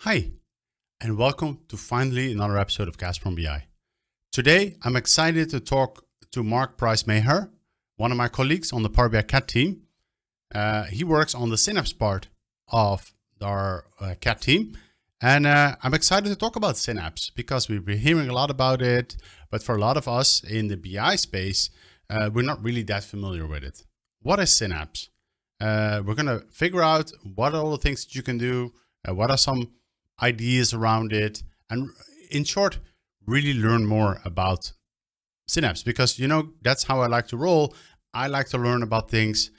Hi, and welcome to finally another episode of Kasper On BI. Today, I'm excited to talk to Mark Pryce-Maher, one of my colleagues on the Power BI CAT team. He works on the Synapse part of our CAT team, and I'm excited to talk about Synapse because we've been hearing a lot about it, but for a lot of us in the BI space, we're not really that familiar with it. What is Synapse? We're going to figure out what are all the things that you can do, what are some ideas around it, and in short, really learn more about Synapse, because that's how I like to roll. I like to learn about things,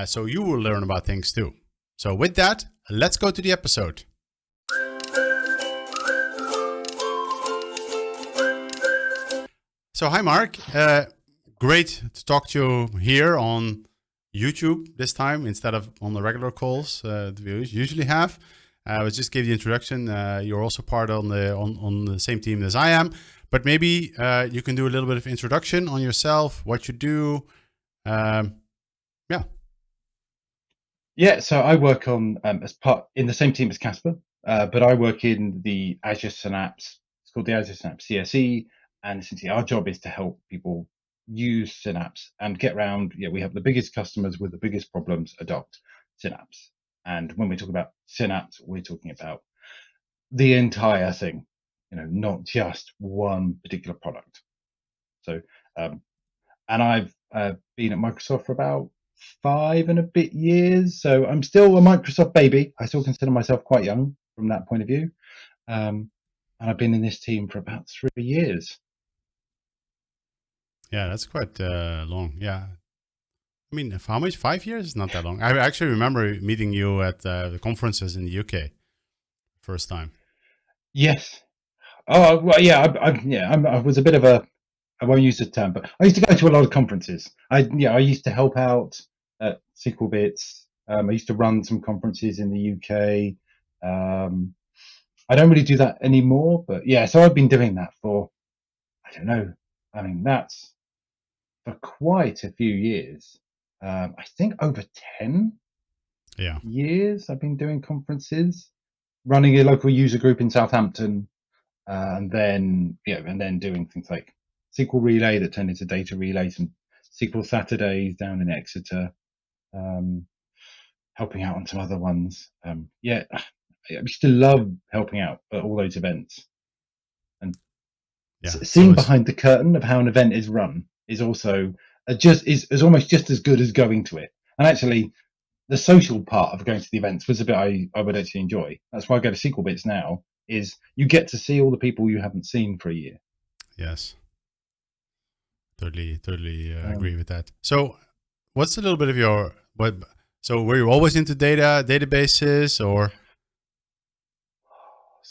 so you will learn about things too. So with that, let's go to the episode. So hi Mark, great to talk to you here on YouTube this time instead of on the regular calls that we usually have. I was just gave the introduction. You're also part on the same team as I am, but maybe you can do a little bit of introduction on yourself, what you do. Yeah, so I work on in the same team as Kasper, but I work in the Azure Synapse. It's called the Azure Synapse CSE, and essentially our job is to help people use Synapse and get around. Yeah, we have the biggest customers with the biggest problems adopt Synapse, and when we talk about Synapse, we're talking about the entire thing, not just one particular product. So, and I've been at Microsoft for about 5 and a bit years, so I'm still a Microsoft baby. I still consider myself quite young from that point of view, and I've been in this team for about 3 years. Yeah, that's quite long. Yeah, I mean, for how much? 5 years is not that long. I actually remember meeting you at the conferences in the UK first time. Yes. Oh well, yeah. I was a bit of a. I won't use the term, but I used to go to a lot of conferences. I used to help out at SQL Bits. I used to run some conferences in the UK. I don't really do that anymore, but yeah, so I've been doing that for, I don't know, I mean, that's for quite a few years. I think over 10 Yeah. years I've been doing conferences, running a local user group in Southampton, and then doing things like SQL Relay that turned into Data Relay, some SQL Saturdays down in Exeter, helping out on some other ones. I used to love helping out at all those events. And Yeah. seeing behind the curtain of how an event is run is also is almost just as good as going to it. And actually, the social part of going to the events was a bit I would actually enjoy. That's why I go to SQL Bits now. Is you get to see all the people you haven't seen for a year. Yes. Totally agree with that. So, what's a little bit of your what? So, were you always into databases, or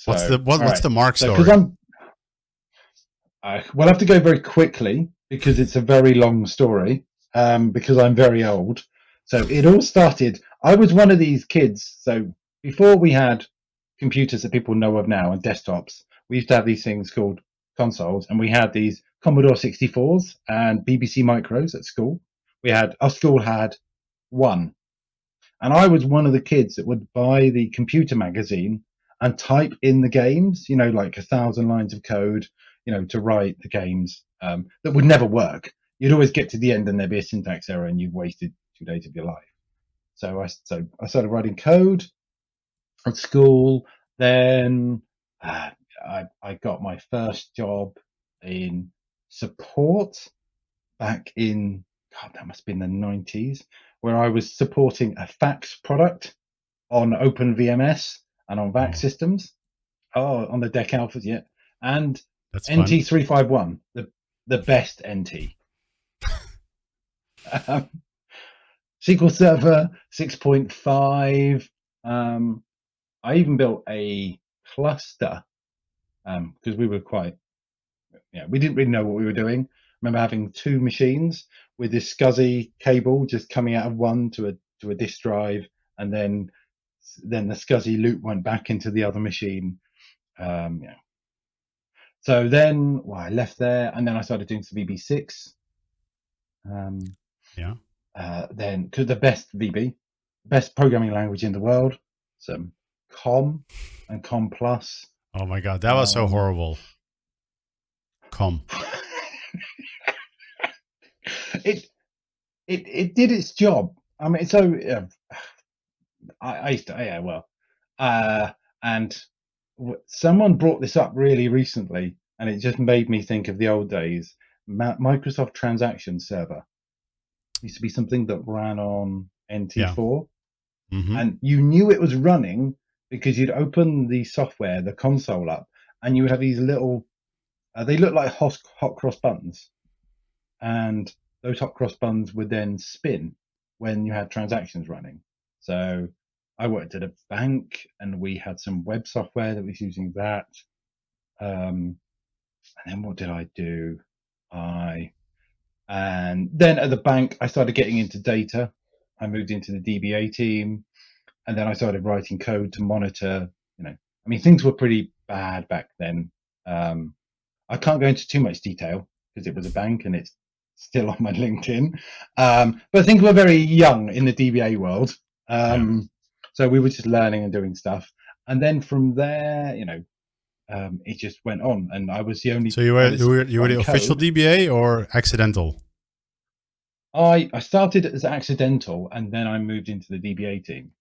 what's the Mark story? Because we'll have to go very quickly because it's a very long story. Because I'm very old. So it all started. I was one of these kids. So before we had computers that people know of now and desktops, we used to have these things called consoles, and we had these Commodore 64s and BBC Micros at school. Our school had one, and I was one of the kids that would buy the computer magazine and type in the games, like 1,000 lines of code, to write the games that would never work. You'd always get to the end and there'd be a syntax error and you've wasted 2 days of your life. So I started writing code at school. Then I got my first job in support back in, God, that must have been the 90s, where I was supporting a fax product on OpenVMS and on VAX systems. Oh, on the DEC Alphas, yeah. And That's NT351, the best NT. SQL Server 6.5. I even built a cluster because we were we didn't really know what we were doing. I remember having 2 machines with this SCSI cable just coming out of one to a disk drive, and then the SCSI loop went back into the other machine. So then I left there, and then I started doing some VB6. Then, because the best programming language in the world, some Com and Com Plus. Oh my God, that was so horrible. Com. It did its job. I mean, so I used to, yeah, well, and someone brought this up really recently, and it just made me think of the old days. Microsoft Transaction Server used to be something that ran on NT4, and you knew it was running because you'd open the software, the console up, and you would have these little, they look like hot cross buttons, and those hot cross buttons would then spin when you had transactions running. So I worked at a bank, and we had some web software that was using that. And then what did I do? And then at the bank, I started getting into data. I moved into the DBA team, and then I started writing code to monitor. I mean, things were pretty bad back then. I can't go into too much detail because it was a bank and it's still on my LinkedIn. But things were very young in the DBA world. So we were just learning and doing stuff. And then from there, it just went on, and I was the only. So you were the official DBA or accidental? I started as accidental, and then I moved into the DBA team.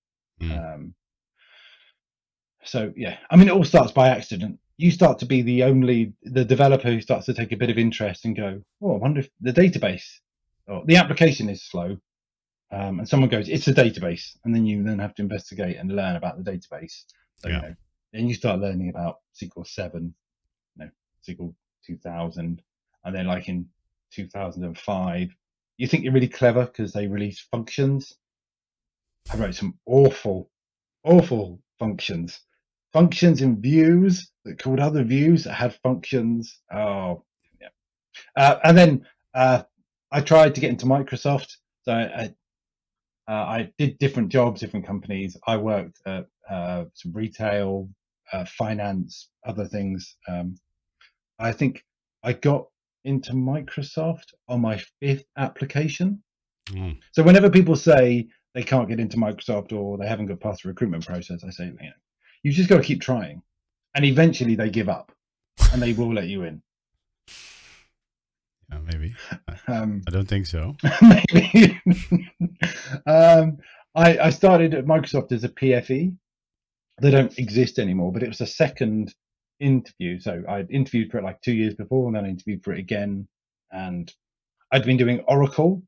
So yeah, I mean, it all starts by accident. You start to be the developer who starts to take a bit of interest and go, oh, I wonder if the database or the application is slow. And someone goes, it's a database, and then you have to investigate and learn about the database. So then you start learning about SQL 7, SQL 2000, and then like in 2005, you think you're really clever because they release functions. I wrote some awful functions in views that called other views that had functions. Oh, yeah. And then I tried to get into Microsoft. So I did different jobs, different companies. I worked at some retail, finance, other things. I think I got into Microsoft on my 5th application. So whenever people say they can't get into Microsoft or they haven't got past the recruitment process, I say, you just got to keep trying, and eventually they give up, and they will let you in. Yeah, maybe. I don't think so. Maybe. I started at Microsoft as a PFE. They don't exist anymore, but it was a second interview. So I'd interviewed for it like 2 years before, and then I interviewed for it again. And I'd been doing Oracle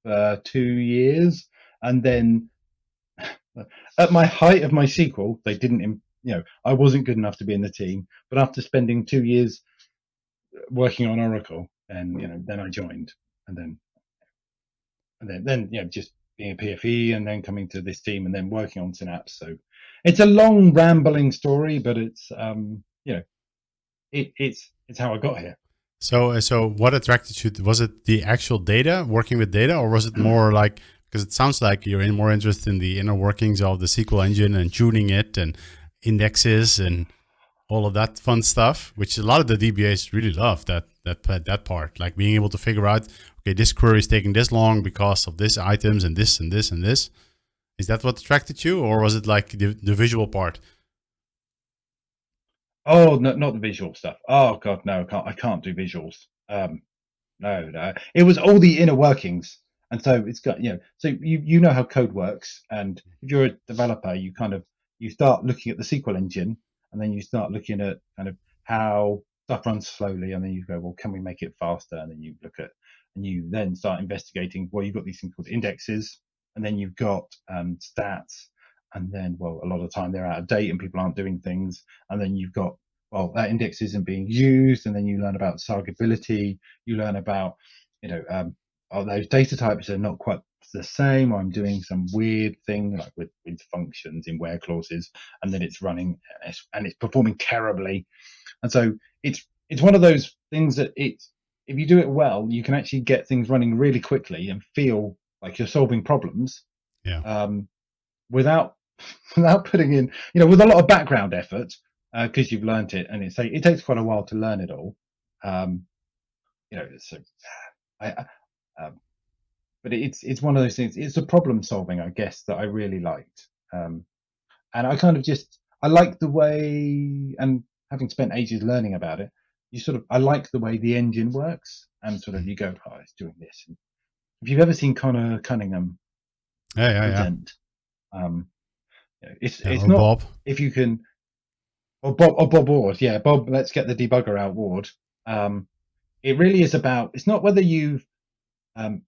for 2 years, and then at my height of my SQL, they didn't, I wasn't good enough to be in the team. But after spending 2 years working on Oracle, and then I joined, and then just being a PFE, and then coming to this team, and then working on Synapse. So it's a long, rambling story, but it's it's how I got here. So what attracted you? Was it the actual data, working with data, or was it more like, because it sounds like you're more interested in the inner workings of the SQL engine and tuning it and indexes and all of that fun stuff, which a lot of the DBAs really love, that part, like being able to figure out, okay, this query is taking this long because of this items and this and this and this. Is that what attracted you, or was it like the visual part? Oh, no, not the visual stuff. Oh God, no, I can't do visuals. No. It was all the inner workings. And so it's got, so you know how code works. And if you're a developer, you start looking at the SQL engine, and then you start looking at kind of how stuff runs slowly. And then you go, well, can we make it faster? And then you look at, and you then start investigating, well, you've got these things called indexes, and then you've got stats. And then, well, a lot of the time they're out of date and people aren't doing things. And then you've got, well, that index isn't being used. And then you learn about saggability. You learn about, those data types are not quite the same. Or I'm doing some weird thing like with functions in where clauses, and then it's running and it's performing terribly. And so it's one of those things that if you do it well, you can actually get things running really quickly and feel like you're solving problems. Without putting in, with a lot of background effort, because you've learned it, and it takes quite a while to learn it all. So but it's one of those things. It's a problem solving, I guess, that I really liked. And I kind of I like the way, and having spent ages learning about it, I like the way the engine works, and sort of you go, oh, it's doing this. And if you've ever seen Connor Cunningham Yeah. present, Yeah, it's or not, Bob. if you can, or Bob Ward, yeah, Bob, let's get the debugger out Ward. It really is about, it's not whether you've understood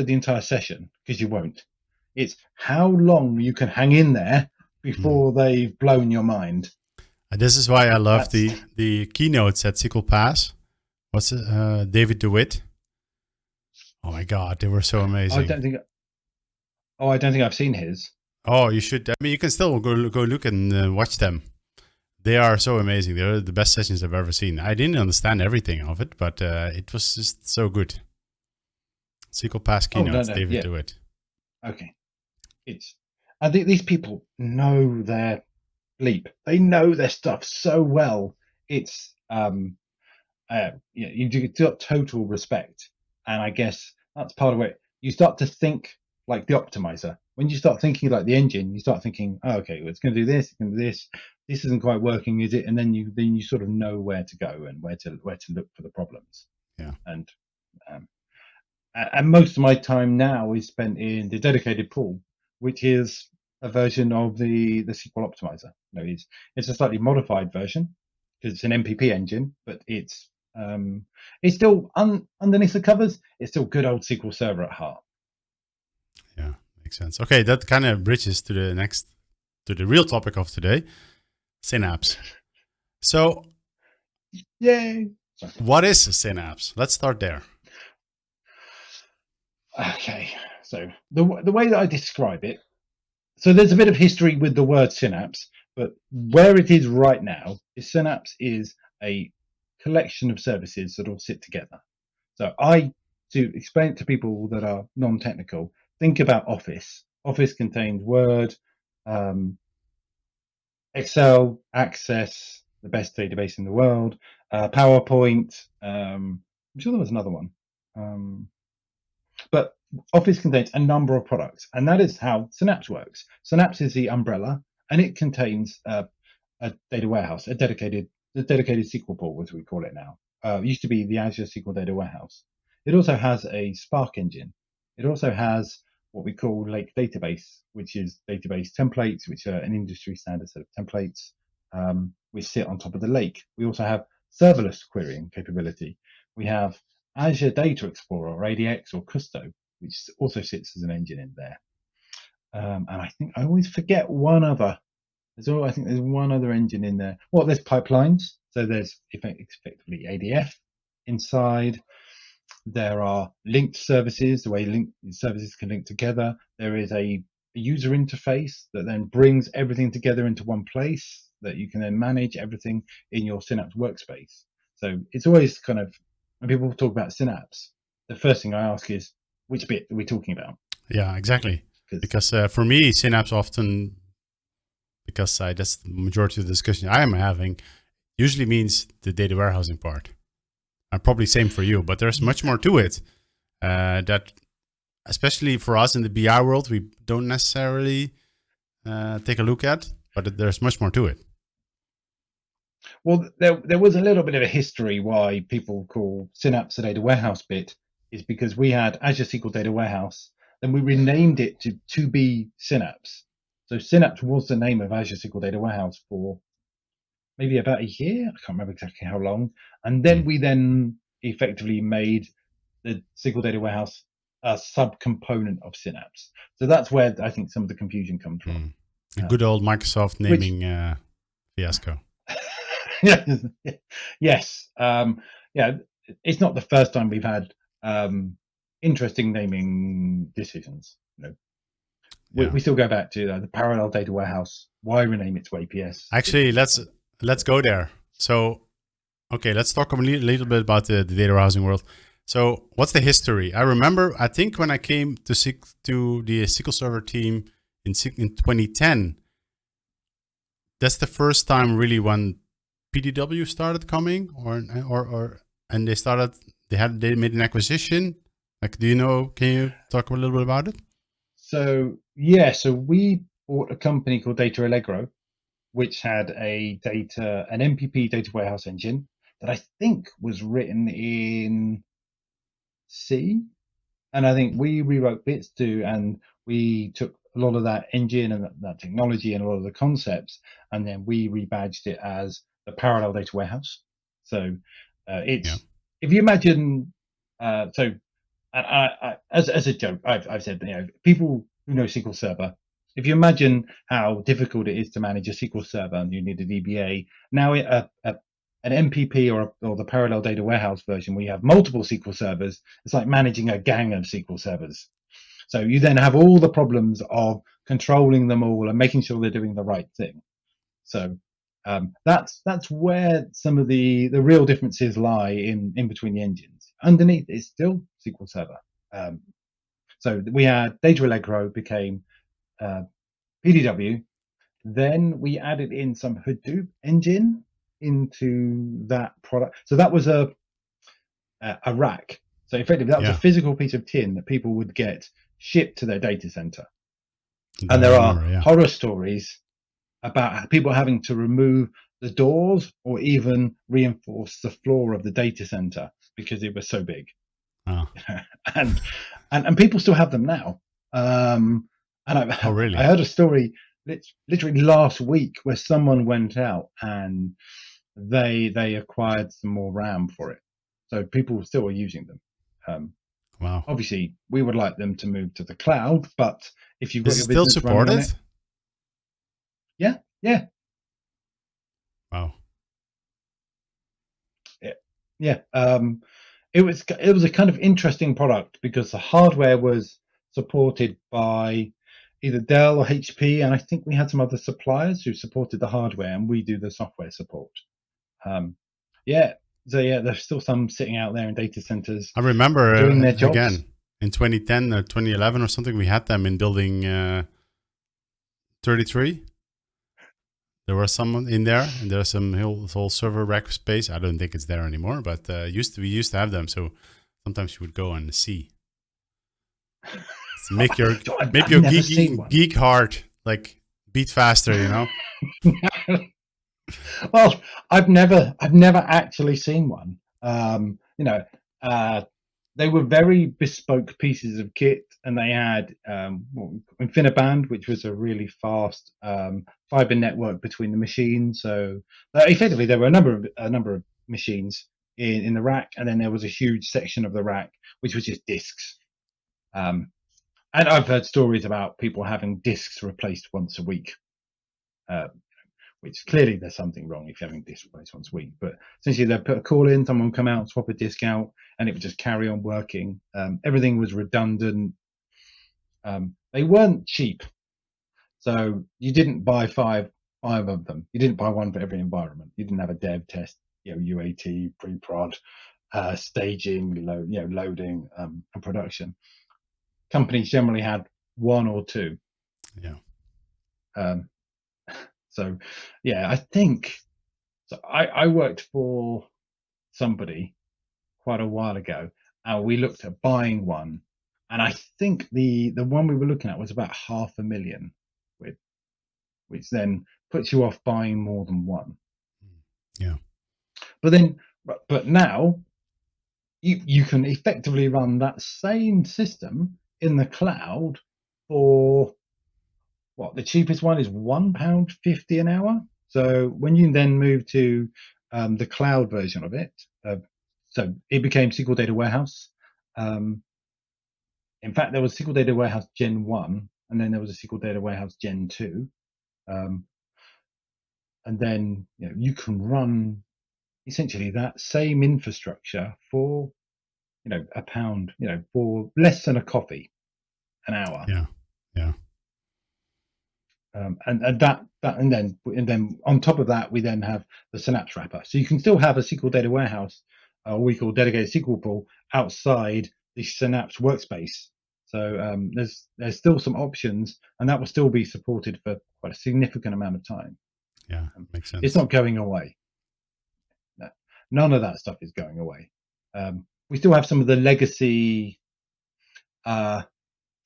the entire session, because you won't. It's how long you can hang in there before they've blown your mind. And this is why I love That's the keynotes at SQL Pass. What's it? David DeWitt. Oh my God, they were so amazing. I don't think I've seen his. Oh, you should. I mean, you can still go look and watch them. They are so amazing. They're the best sessions I've ever seen. I didn't understand everything of it, but it was just so good. SQL Pass Keynotes, David DeWitt. Okay. I think these people know their bleep. They know their stuff so well. It's you got total respect, and I guess that's part of it. You start to think like the optimizer. When you start thinking like the engine, you start thinking, oh, okay, well, it's going to do this, it's going to do this. This isn't quite working, is it? And then you sort of know where to go and where to look for the problems. Yeah. And most of my time now is spent in the dedicated pool, which is a version of the SQL optimizer. It's a slightly modified version because it's an MPP engine, but it's still underneath the covers. It's still good old SQL Server at heart. Yeah, makes sense. Okay, that kind of bridges to the real topic of today, Synapse. So, yay! What is a Synapse? Let's start there. Okay, so the way that I describe it, so there's a bit of history with the word Synapse, but where it is right now is Synapse is a collection of services that all sit together. So to explain it to people that are non-technical, think about Office. Office contains Word, Excel, Access, the best database in the world, PowerPoint. I'm sure there was another one. But Office contains a number of products, and that is how Synapse works. Synapse is the umbrella, and it contains a data warehouse, the dedicated SQL pool, as we call it now. It used to be the Azure SQL Data Warehouse. It also has a Spark engine. It also has what we call Lake Database, which is database templates, which are an industry standard set of templates, which sit on top of the lake. We also have serverless querying capability. We have Azure Data Explorer, or ADX, or Custo, which also sits as an engine in there. And I think I always forget one other. I think there's one other engine in there. Well, there's pipelines. So there's effectively ADF inside. There are linked services, the way services can link together. There is a user interface that then brings everything together into one place that you can then manage everything in your Synapse workspace. So it's always kind of, when people talk about Synapse, the first thing I ask is, which bit are we talking about? Yeah, exactly. Because for me, Synapse often, because that's the majority of the discussion I am having, usually means the data warehousing part. And probably same for you, but there's much more to it that, especially for us in the BI world, we don't necessarily take a look at, but there's much more to it. Well, there was a little bit of a history why people call Synapse the data warehouse bit, is because we had Azure SQL Data Warehouse, then we renamed it to be Synapse. So Synapse was the name of Azure SQL Data Warehouse for maybe about a year. I can't remember exactly how long. And then we then effectively made the SQL Data Warehouse a subcomponent of Synapse. So that's where I think some of the confusion comes from. Good old Microsoft naming fiasco. Yes. Yeah, it's not the first time we've had interesting naming decisions. We still go back to the parallel data warehouse. Why rename it to APS? Actually, let's go there. So, okay, let's talk a little bit about the data warehousing world. So, what's the history? I remember, I think when I came to the SQL Server team in 2010, that's the first time really when PDW started coming, and they made an acquisition. Like, do you know? Can you talk a little bit about it? So yeah, so we bought a company called Data Allegro, which had an MPP data warehouse engine that I think was written in C. And I think we rewrote bits too, and we took a lot of that engine and that technology and a lot of the concepts, and then we rebadged it as the parallel data warehouse. So Yeah. it's, if you imagine, as a joke, I've said, people who know SQL Server, if you imagine how difficult it is to manage a SQL Server and you need a DBA, now an MPP or the parallel data warehouse version, where you have multiple SQL servers, it's like managing a gang of SQL servers. So you then have all the problems of controlling them all and making sure they're doing the right thing. So that's where some of the real differences lie in between the engines. Underneath is still SQL Server. So we had Data Allegro became PDW. Then we added in some Hadoop engine into that product. So that was a rack. So effectively, that was a Yeah. physical piece of tin that people would get shipped to their data center. That And I there are remember. Yeah. horror stories about people having to remove the doors or even reinforce the floor of the data center because it was so big. Oh. and people still have them now. And Oh, I really? heard a story literally last week where someone went out and they acquired some more RAM for it. So people still are using them. Wow. Obviously, we would like them to move to the cloud, but if you've got Is it your still business running on supported? it, yeah, yeah, Wow. yeah. It was a kind of interesting product because the hardware was supported by either Dell or HP, and I think we had some other suppliers who supported the hardware, and we do the software support. Yeah, so yeah, there's still some sitting out there in data centers I remember doing their jobs. again in 2010 or 2011 or something. We had them in building 33. There was some in there, and there's some whole server rack space. I don't think it's there anymore, but we used to have them. So sometimes you would go and see. So make your I've never seen one. geek heart like beat faster. You know. Well, I've never actually seen one. Uh, they were very bespoke pieces of kit, and they had InfiniBand, which was a really fast fiber network between the machines. So effectively, there were a number of machines in the rack, and then there was a huge section of the rack which was just disks. And I've heard stories about people having disks replaced once a week. Uh, which clearly there's something wrong if you're having disk replaced once a week. But essentially, they put a call in, someone would come out, swap a disk out, and it would just carry on working. Everything was redundant. They weren't cheap, so you didn't buy five of them. You didn't buy one for every environment. You didn't have a dev test, UAT, pre-prod, staging, loading, and production. Companies generally had one or two. Yeah. Um, so, yeah, I think so. I worked for somebody quite a while ago, and we looked at buying one, and I think the one we were looking at was about 500,000 quid, which then puts you off buying more than one. Yeah. But now you can effectively run that same system in the cloud for what the cheapest one is £1.50 an hour. So when you then move to the cloud version of it, so it became SQL Data Warehouse. In fact, there was SQL Data Warehouse Gen 1, and then there was a SQL Data Warehouse Gen 2. And then you can run essentially that same infrastructure for a pound, for less than a coffee an hour. Yeah. Yeah. And then on top of that, we then have the Synapse wrapper. So you can still have a SQL Data Warehouse, we call dedicated SQL pool, outside the Synapse workspace. So there's still some options, and that will still be supported for quite a significant amount of time. Yeah. Makes It's sense. not going away. No, none of that stuff is going away. We still have some of the legacy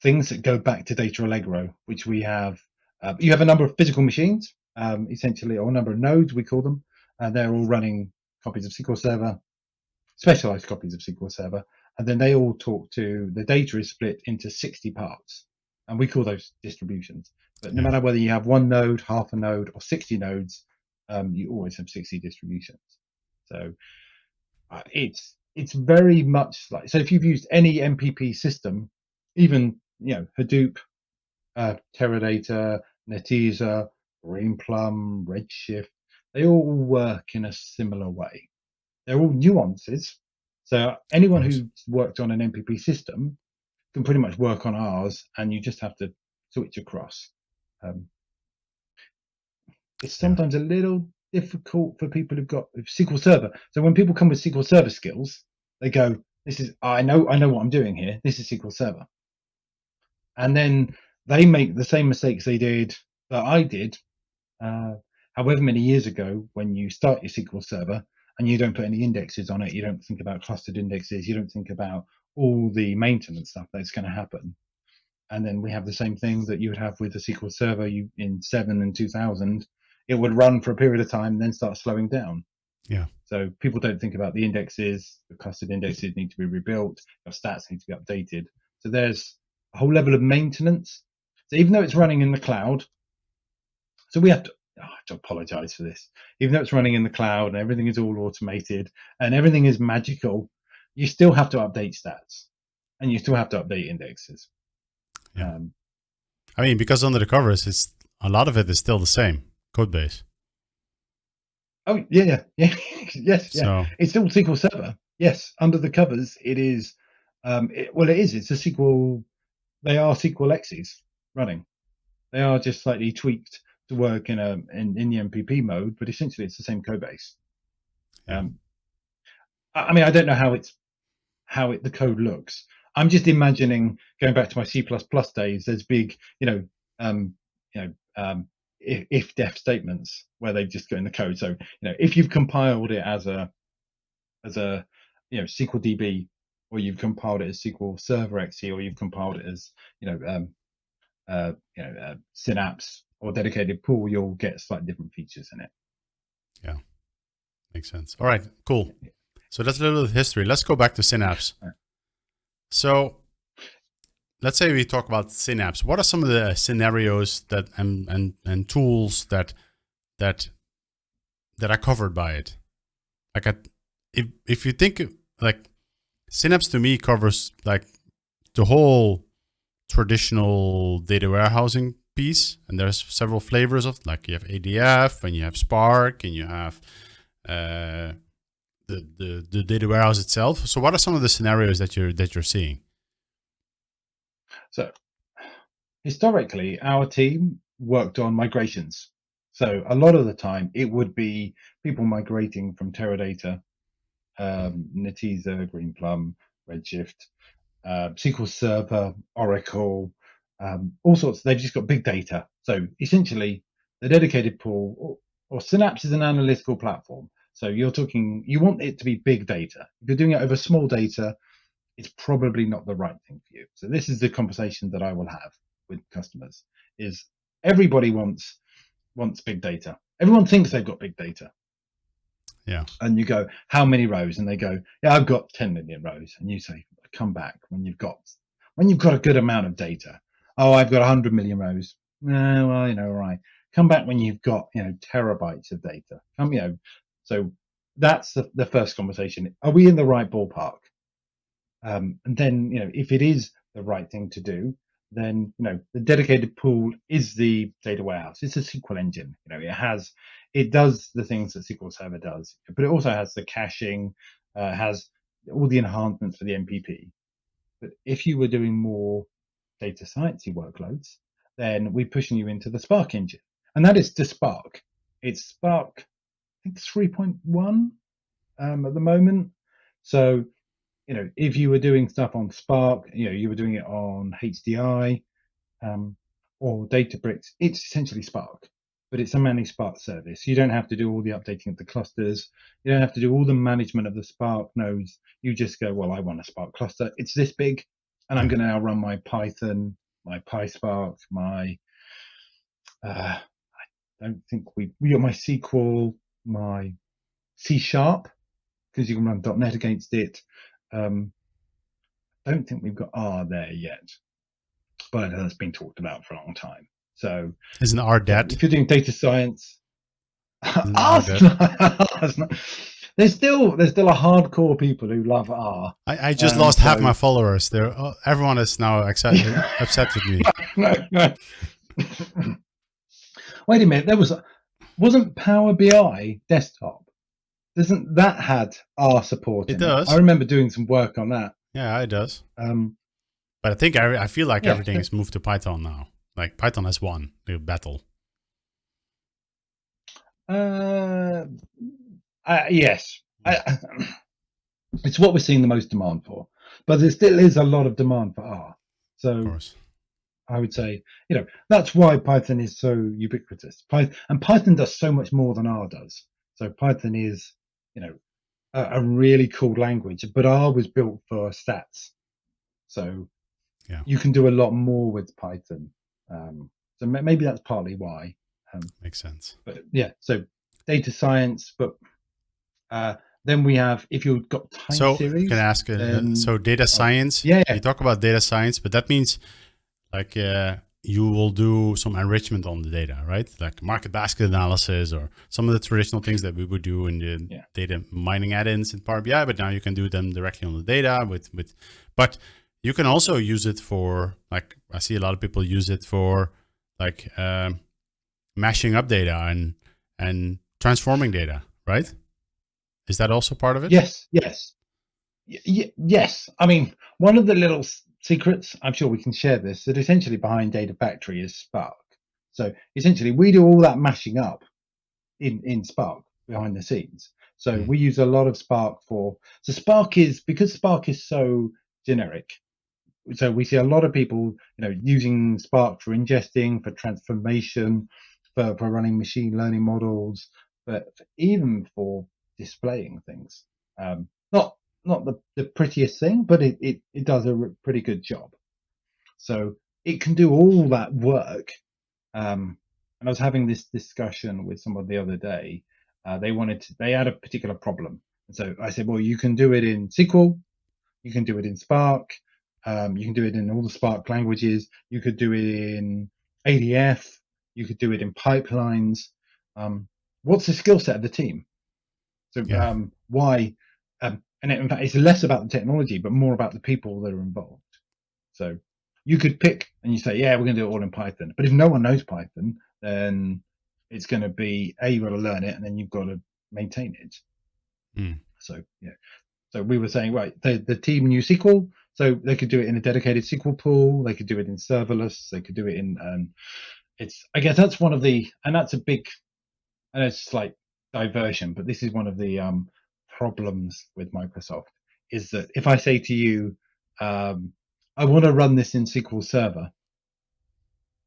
things that go back to Data Allegro, which we have You have a number of physical machines, essentially, or a number of nodes, we call them, and they're all running copies of SQL Server, specialized copies of SQL Server, and then they all talk to the data is split into 60 parts, and we call those distributions. But no Yeah. matter whether you have one node, half a node, or 60 nodes, you always have 60 distributions. So it's very much like, so if you've used any MPP system, even Hadoop, Teradata, Netezza, Greenplum, Redshift, they all work in a similar way. They're all nuances. So Of anyone course. who's worked on an MPP system can pretty much work on ours, and you just have to switch across. Um, it's Yeah. sometimes a little difficult for people who've got SQL Server. So when people come with SQL Server skills, they go, "This is I know what I'm doing here. This is SQL Server," and then they make the same mistakes they did that I did, uh, however many years ago. When you start your SQL Server and you don't put any indexes on it, you don't think about clustered indexes, you don't think about all the maintenance stuff that's going to happen. And then we have the same thing that you would have with the SQL Server. You in 7 and 2000, it would run for a period of time and then start slowing down. Yeah. So people don't think about the indexes. The clustered indexes need to be rebuilt. Your stats need to be updated. So there's a whole level of maintenance. So even though it's running in the cloud, so we have to, I have to apologize for this. Even though it's running in the cloud and everything is all automated and everything is magical, you still have to update stats and you still have to update indexes. Yeah. Um, I mean, because under the covers, it's a lot of it is still the same code base. Oh yeah. Yes, yeah. So It's still SQL Server. Yes, under the covers, it is. Well, it is. It's a SQL. They are SQL X's running. They are just slightly tweaked to work in the MPP mode, but essentially it's the same code base. yeah. I mean, I don't know how the code looks. I'm just imagining going back to my C++ days. There's big, um, you know, if def statements where they just go in the code. So if you've compiled it as a SQL DB, or you've compiled it as SQL Server XE, or you've compiled it as Synapse or dedicated pool, you'll get slightly different features in it. Yeah. Makes sense. All right, cool. So that's a little bit of history. Let's go back to Synapse. So let's say we talk about Synapse. What are some of the scenarios that and tools that are covered by it? Like if you think like Synapse to me covers like the whole traditional data warehousing piece, and there's several flavors of, like, you have ADF and you have Spark and you have the data warehouse itself. So what are some of the scenarios that you're seeing? So historically, our team worked on migrations. So a lot of the time, it would be people migrating from Teradata, Netezza, Greenplum, Redshift, SQL Server, Oracle, all sorts. They've just got big data. So essentially, the dedicated pool, or Synapse is an analytical platform. So you want it to be big data. If you're doing it over small data, it's probably not the right thing for you. So this is the conversation that I will have with customers: is everybody wants big data. Everyone thinks they've got big data. Yeah. And you go, how many rows? And they go, yeah, I've got 10 million rows. And you say, come back when you've got a good amount of data. Oh, I've got 100 million rows. No, well, right. Come back when you've got terabytes of data. So that's the first conversation. Are we in the right ballpark? And then if it is the right thing to do, then the dedicated pool is the data warehouse. It's a SQL engine. It does the things that SQL Server does, but it also has the caching, has all the enhancements for the MPP. But if you were doing more data sciencey workloads, then we're pushing you into the Spark engine, and that is the Spark. It's Spark, I think 3.1 at the moment. So if you were doing stuff on Spark, you were doing it on HDI or Databricks, it's essentially Spark, but it's a managed Spark service. You don't have to do all the updating of the clusters. You don't have to do all the management of the Spark nodes. You just go, well, I want a Spark cluster. It's this big, and I'm going to now run my Python, my PySpark, my I don't think we got my SQL, my C Sharp, because you can run .NET against it. Don't think we've got R there yet, but that's been talked about for a long time. So Isn't R yeah, dead? if you're doing data science, Isn't R R's dead? not, there's still a hardcore people who love R. I just lost half my So followers. Everyone is now upset with me. no. Wait a minute, wasn't Power BI desktop? Doesn't that had R support It in it? I does. remember doing some work on that. Yeah, it does. Um, But I think I feel like yeah, everything is moved to Python now. Like Python has won the battle. uh, yes, Hmm. it's what we're seeing the most demand for, but there still is a lot of demand for R. Of So course. I would say, that's why Python is so ubiquitous. And Python does so much more than R does. So Python is, a really cool language, but R was built for stats. So Yeah, you can do a lot more with Python. So maybe that's partly why. makes sense. But yeah, so data science, but uh, then we have, if you've got time So can I series, ask? then So data oh, science. yeah, You talk about data science, but that means like you will do some enrichment on the data, right? Like market basket analysis or some of the traditional things that we would do in the yeah, data mining add-ins in Power BI, but now you can do them directly on the data but you can also use it for, like, I see a lot of people use it for like mashing up data and transforming data, right? Is that also part of it? yes. Yes. I mean, one of the little secrets, I'm sure we can share this, that essentially behind Data Factory is Spark. So essentially, we do all that mashing up in Spark behind the scenes. So Mm, we use a lot of Spark for. So because Spark is so generic. So we see a lot of people, using Spark for ingesting, for transformation, for running machine learning models, but even for displaying things. Not the prettiest thing, but it does a pretty good job. So it can do all that work. And I was having this discussion with someone the other day. They had a particular problem. And so I said, well, you can do it in SQL, you can do it in Spark, you can do it in all the Spark languages, you could do it in ADF, you could do it in pipelines. What's the skill set of the team? So yeah. why? And in fact, it's less about the technology, but more about the people that are involved. So you could pick and you say, yeah, we're going to do it all in Python. But if no one knows Python, then it's going to be, you've got to learn it and then you've got to maintain it. Mm, So, yeah. So we were saying, right, the team knew SQL, so they could do it in a dedicated SQL pool. They could do it in serverless. They could do it in, I guess that's one of the, and that's a big, and it's slight diversion, but this is one of the problems with Microsoft is that if I say to you, I want to run this in SQL Server,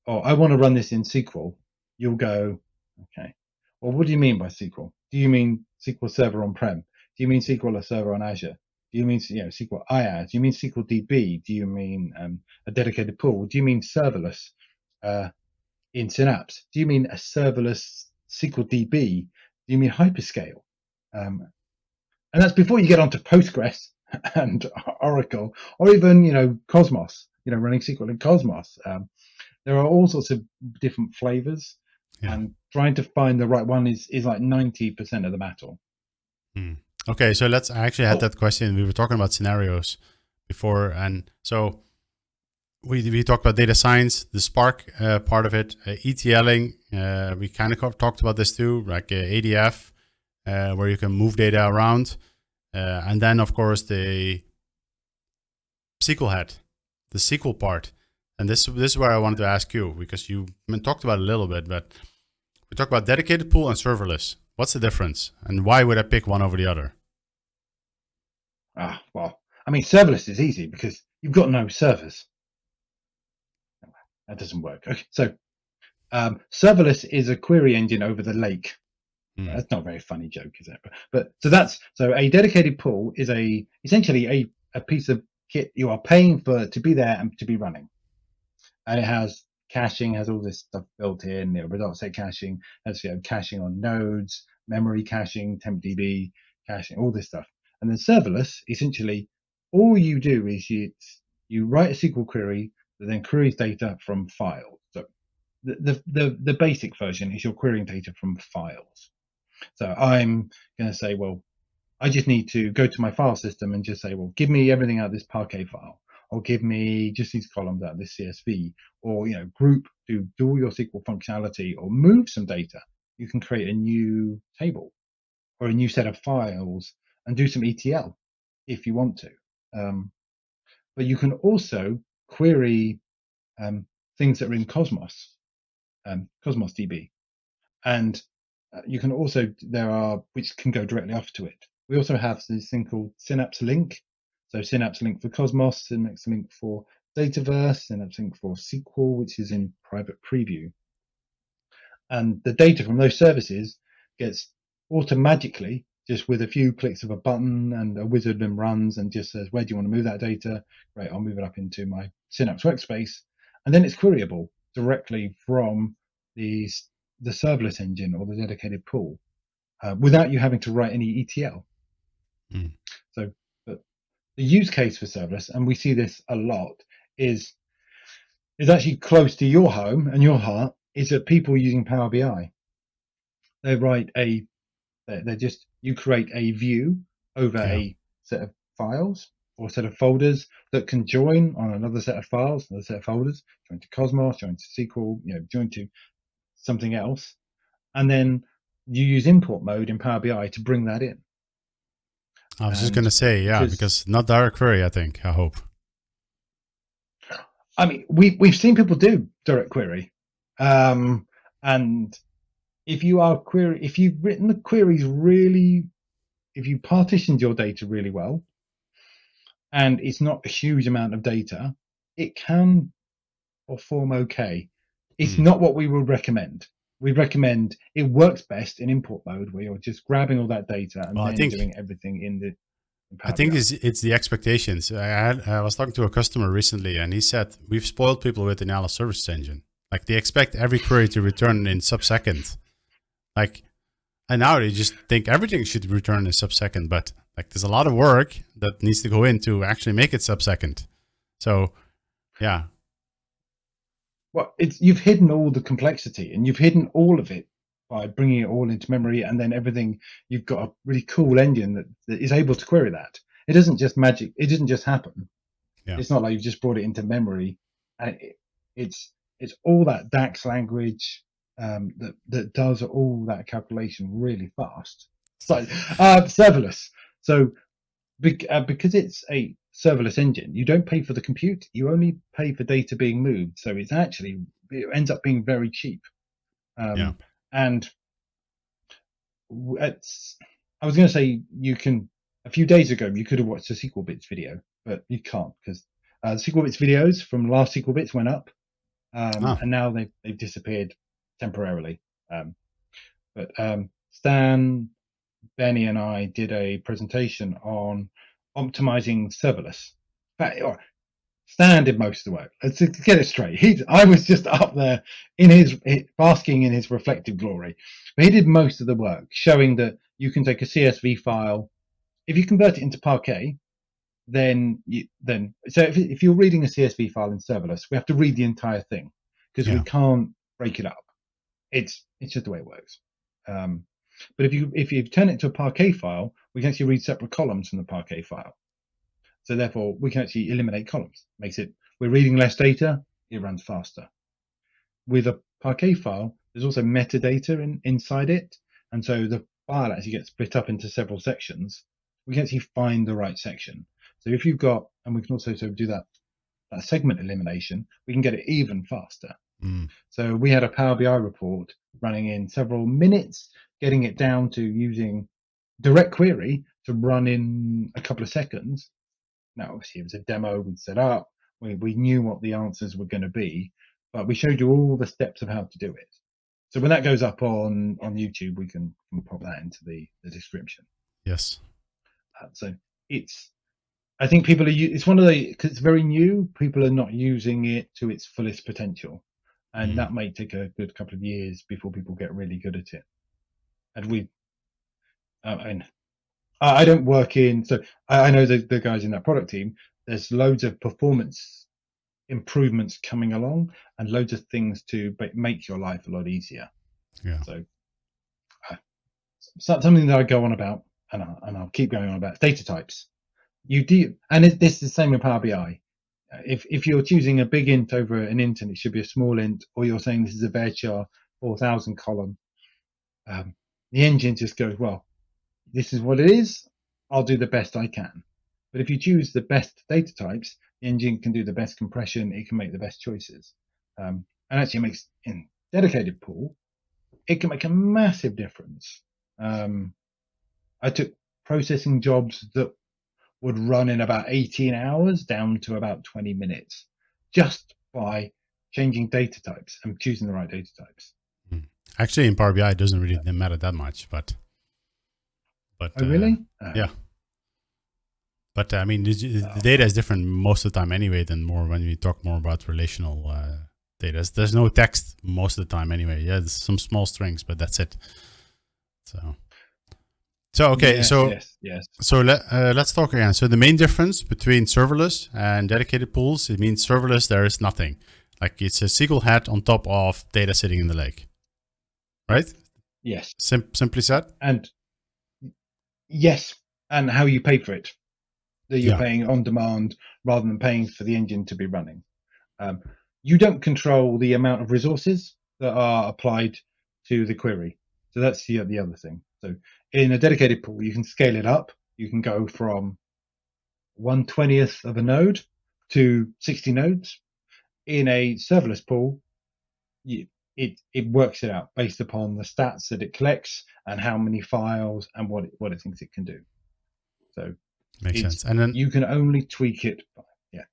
or I want to run this in SQL, you'll go, okay. Well, what do you mean by SQL? Do you mean SQL Server on-prem? Do you mean SQL Server on Azure? Do you mean SQL IaaS? Do you mean SQL DB? Do you mean a dedicated pool? Do you mean serverless in Synapse? Do you mean a serverless SQL DB? Do you mean hyperscale? And that's before you get onto Postgres and Oracle, or even Cosmos. Running SQL in Cosmos. There are all sorts of different flavors, yeah. and trying to find the right one is like 90% of the battle. Mm. Okay, so I actually had Oh, that question. We were talking about scenarios before, and so we talked about data science, the Spark part of it, ETLing. We kind of talked about this too, like ADF, where you can move data around, and then of course the SQL head, the SQL part. And this is where I wanted to ask you, because you talked about it a little bit, but we talked about dedicated pool and serverless. What's the difference, and why would I pick one over the other? well, I mean, serverless is easy because you've got no servers. That doesn't work. Okay, so serverless is a query engine over the lake. Hmm. That's not a very funny joke, is it? But so a dedicated pool is essentially a piece of kit you are paying for to be there and to be running, and it has caching has all this stuff built in. Result set caching has caching on nodes, memory caching, tempdb caching, all this stuff. And then serverless, essentially, all you do is you write a SQL query that then queries data from files. So the basic version is you're querying data from files. So I'm going to say, well, I just need to go to my file system and just say, well, give me everything out of this Parquet file, or give me just these columns out of this CSV, or group, do all your SQL functionality, or move some data. You can create a new table or a new set of files and do some ETL if you want to. But you can also query things that are in Cosmos, Cosmos DB, and you can also which can go directly after it. We also have this thing called Synapse Link. So Synapse Link for Cosmos, Synapse Link for Dataverse, Synapse Link for SQL, which is in private preview. And the data from those services gets automatically, just with a few clicks of a button, and a wizard then runs and just says, where do you want to move that data? Great, I'll move it up into my Synapse workspace. And then it's queryable directly from the serverless engine or the dedicated pool without you having to write any ETL. So the use case for serverless, and we see this a lot, is actually close to your home and your heart, is that people using Power BI. They write you create a view over a set of files or a set of folders that can join on another set of files, another set of folders, join to Cosmos, join to SQL, join to something else. And then you use import mode in Power BI to bring that in. I was just going to say, because not direct query, I think, I hope. I mean, we've seen people do direct query. And if you've written the queries really, if you partitioned your data really well, and it's not a huge amount of data, it can perform okay. It's not what we would recommend. We recommend it works best in import mode, where you're just grabbing all that data and doing everything in the I think it's the expectations. I was talking to a customer recently, and he said, we've spoiled people with the analysis services engine. Like, they expect every query to return in sub-second. Like, and now they just think everything should return in sub-second, but like, there's a lot of work that needs to go in to actually make it sub-second. So, yeah. Well, you've hidden all the complexity, and you've hidden all of it by bringing it all into memory, and then everything. You've got a really cool engine that is able to query that. It doesn't just magic. It doesn't just happen. Yeah. It's not like you've just brought it into memory. It's all that DAX language that does all that calculation really fast. So serverless. So because it's a serverless engine, you don't pay for the compute. You only pay for data being moved. So it ends up being very cheap. And I was going to say, a few days ago, you could have watched a SQL Bits video, but you can't, because the SQL Bits videos from last SQL Bits went up, and now they've disappeared temporarily. But Stan, Benny, and I did a presentation on optimizing serverless. Stan did most of the work. Let's get it straight. I was just up there basking in his reflective glory. But he did most of the work, showing that you can take a CSV file. If you convert it into Parquet, if you're reading a CSV file in serverless, we have to read the entire thing because we can't break it up. It's just the way it works. But if you turn it to a Parquet file, we can actually read separate columns from the Parquet file. So therefore, we can actually eliminate columns. We're reading less data, it runs faster. With a Parquet file, there's also metadata inside it, and so the file actually gets split up into several sections. We can actually find the right section. So if you've got, and we can also do that segment elimination, we can get it even faster. So we had a Power BI report running in several minutes, getting it down to using direct query to run in a couple of seconds. Now, obviously, it was a demo we'd set up. We knew what the answers were going to be, but we showed you all the steps of how to do it. So when that goes up on YouTube, we can pop that into the description. Yes. So I think people it's one of because it's very new, people are not using it to its fullest potential. and that may take a good couple of years before people get really good at it. And I don't work in, so I know the guys in that product team. There's loads of performance improvements coming along, and loads of things to make your life a lot easier. Yeah. So something that I go on about, and I'll keep going on about, data types. This is the same with Power BI. If you're choosing a big int over an int and it should be a small int, or you're saying this is a varchar 4000 column, the engine just goes, well, this is what it is. I'll do the best I can. But if you choose the best data types, the engine can do the best compression. It can make the best choices. And actually it makes, in dedicated pool, it can make a massive difference. I took processing jobs that would run in about 18 hours down to about 20 minutes just by changing data types and choosing the right data types. Actually, in Power BI, it doesn't really matter that much, but oh, really? Yeah. But I mean, the data is different most of the time anyway than more when we talk more about relational data. There's no text most of the time anyway. Yeah, there's some small strings, but that's it. So okay, yes. So let's talk again. So the main difference between serverless and dedicated pools, it means serverless, there is nothing. Like it's a SQL hat on top of data sitting in the lake, right? Yes. Simply said. And yes, and how you pay for it. That you're paying on demand rather than paying for the engine to be running. You don't control the amount of resources that are applied to the query. So that's the other thing. So in a dedicated pool, you can scale it up. You can go from 1/20th of a node to 60 nodes. In a serverless pool, it works it out based upon the stats that it collects and how many files and what it thinks it can do. So makes sense. And then you can only tweak it. Yeah.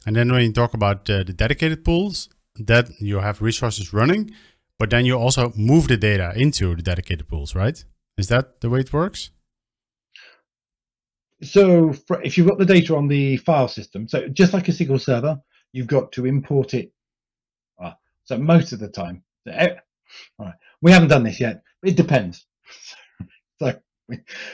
And then when you talk about the dedicated pools, that you have resources running, but then you also move the data into the dedicated pools, right? Is that the way it works? So if you've got the data on the file system, so just like a SQL Server, you've got to import it. So most of the time, all right, we haven't done this yet. It depends. So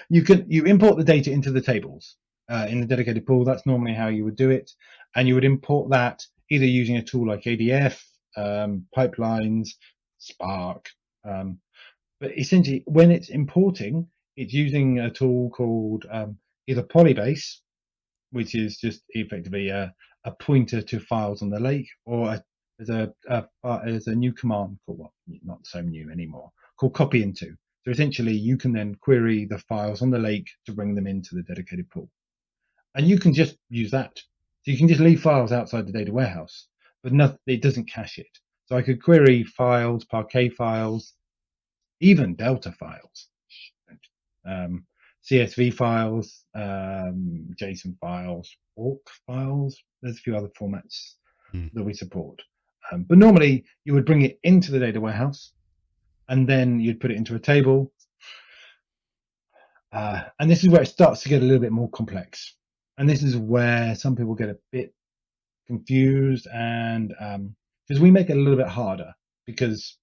you import the data into the tables in the dedicated pool. That's normally how you would do it, and you would import that either using a tool like ADF, pipelines, Spark. But essentially, when it's importing, it's using a tool called either Polybase, which is just effectively a pointer to files on the lake, or there's a new command called, well, not so new anymore, called copy into. So essentially, you can then query the files on the lake to bring them into the dedicated pool. And you can just use that. So you can just leave files outside the data warehouse, but it doesn't cache it. So I could query files, Parquet files, even Delta files, CSV files, JSON files, awk files. There's a few other formats that we support. But normally you would bring it into the data warehouse and then you'd put it into a table. And this is where it starts to get a little bit more complex. And this is where some people get a bit confused, and because we make it a little bit harder, because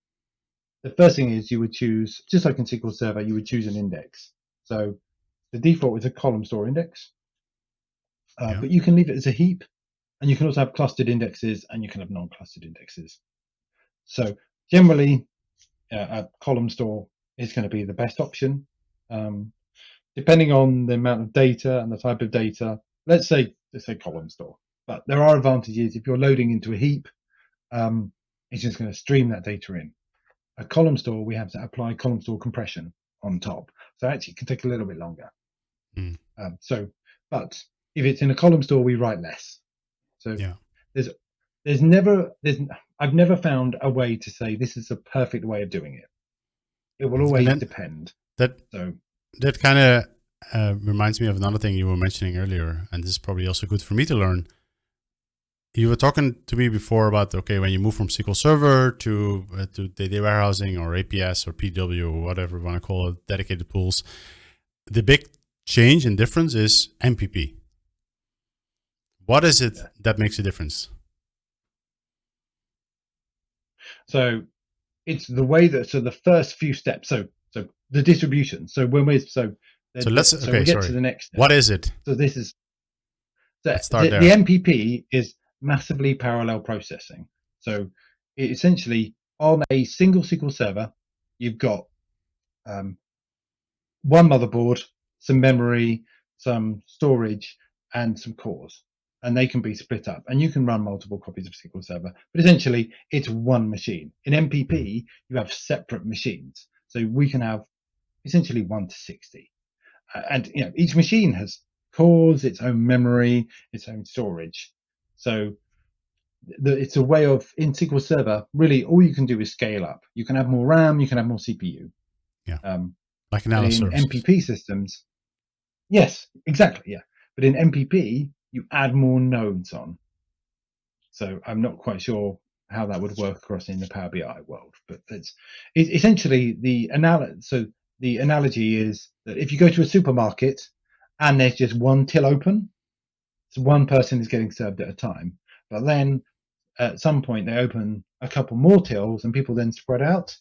the first thing is you would choose, just like in SQL Server, you would choose an index. So the default is a column store index, but you can leave it as a heap, and you can also have clustered indexes, and you can have non-clustered indexes. So generally, a column store is going to be the best option. Depending on the amount of data and the type of data, let's say column store. But there are advantages. If you're loading into a heap, it's just going to stream that data in. A column store, we have to apply column store compression on top. So actually it can take a little bit longer. But if it's in a column store, we write less. So I've never found a way to say this is a perfect way of doing it. It will always depend. That kind of reminds me of another thing you were mentioning earlier, and this is probably also good for me to learn. You were talking to me before about, okay, when you move from SQL Server to data warehousing or APS or PW or whatever you want to call it, dedicated pools, the big change and difference is MPP. What is it that makes a difference? So it's the way that, so the first few steps, so the distribution. So when we're, so we get to the next step. What is it? So this is, Let's start there. The MPP is massively parallel processing. So it essentially, on a single SQL server, you've got one motherboard, some memory, some storage, and some cores. And they can be split up. And you can run multiple copies of SQL Server. But essentially, it's one machine. In MPP, you have separate machines. So we can have essentially 1 to 60. And each machine has cores, its own memory, its own storage. So it's a way of, in SQL Server, really all you can do is scale up. You can have more RAM, you can have more CPU. Yeah. Like in other in services. MPP systems, yes, exactly, yeah. But in MPP, you add more nodes on. So I'm not quite sure how that would work across in the Power BI world, but it's essentially the analogy. So the analogy is that if you go to a supermarket and there's just one till open, so one person is getting served at a time, but then at some point they open a couple more tills and people then spread out,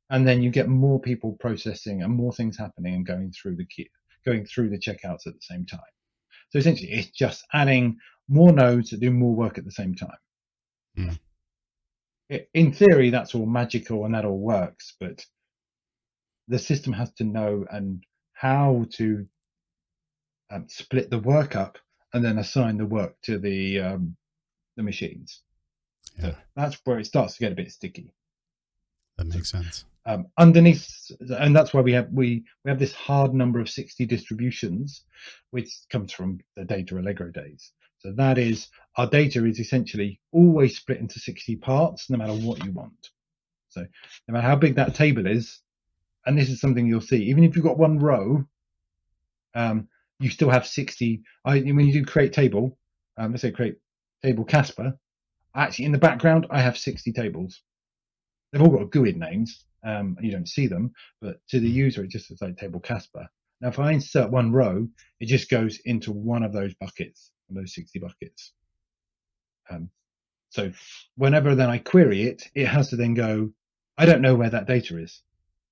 and then you get more people processing and more things happening and going through the queue, going through the checkouts at the same time. So essentially, it's just adding more nodes that do more work at the same time. Mm. In theory, that's all magical and that all works, but the system has to know and how to split the work up and then assign the work to the machines. Yeah. So that's where it starts to get a bit sticky. That makes sense. Underneath, and that's why we have this hard number of 60 distributions, which comes from the data Allegro days. So that is, our data is essentially always split into 60 parts, no matter what you want. So no matter how big that table is, and this is something you'll see, even if you've got one row, you still have 60. When you do create table, let's say create table Kasper, actually in the background, I have 60 tables. They've all got GUID names. You don't see them, but to the user, it just looks like table Kasper. Now, if I insert one row, it just goes into one of those buckets, those 60 buckets. So whenever then I query it, it has to then go, I don't know where that data is.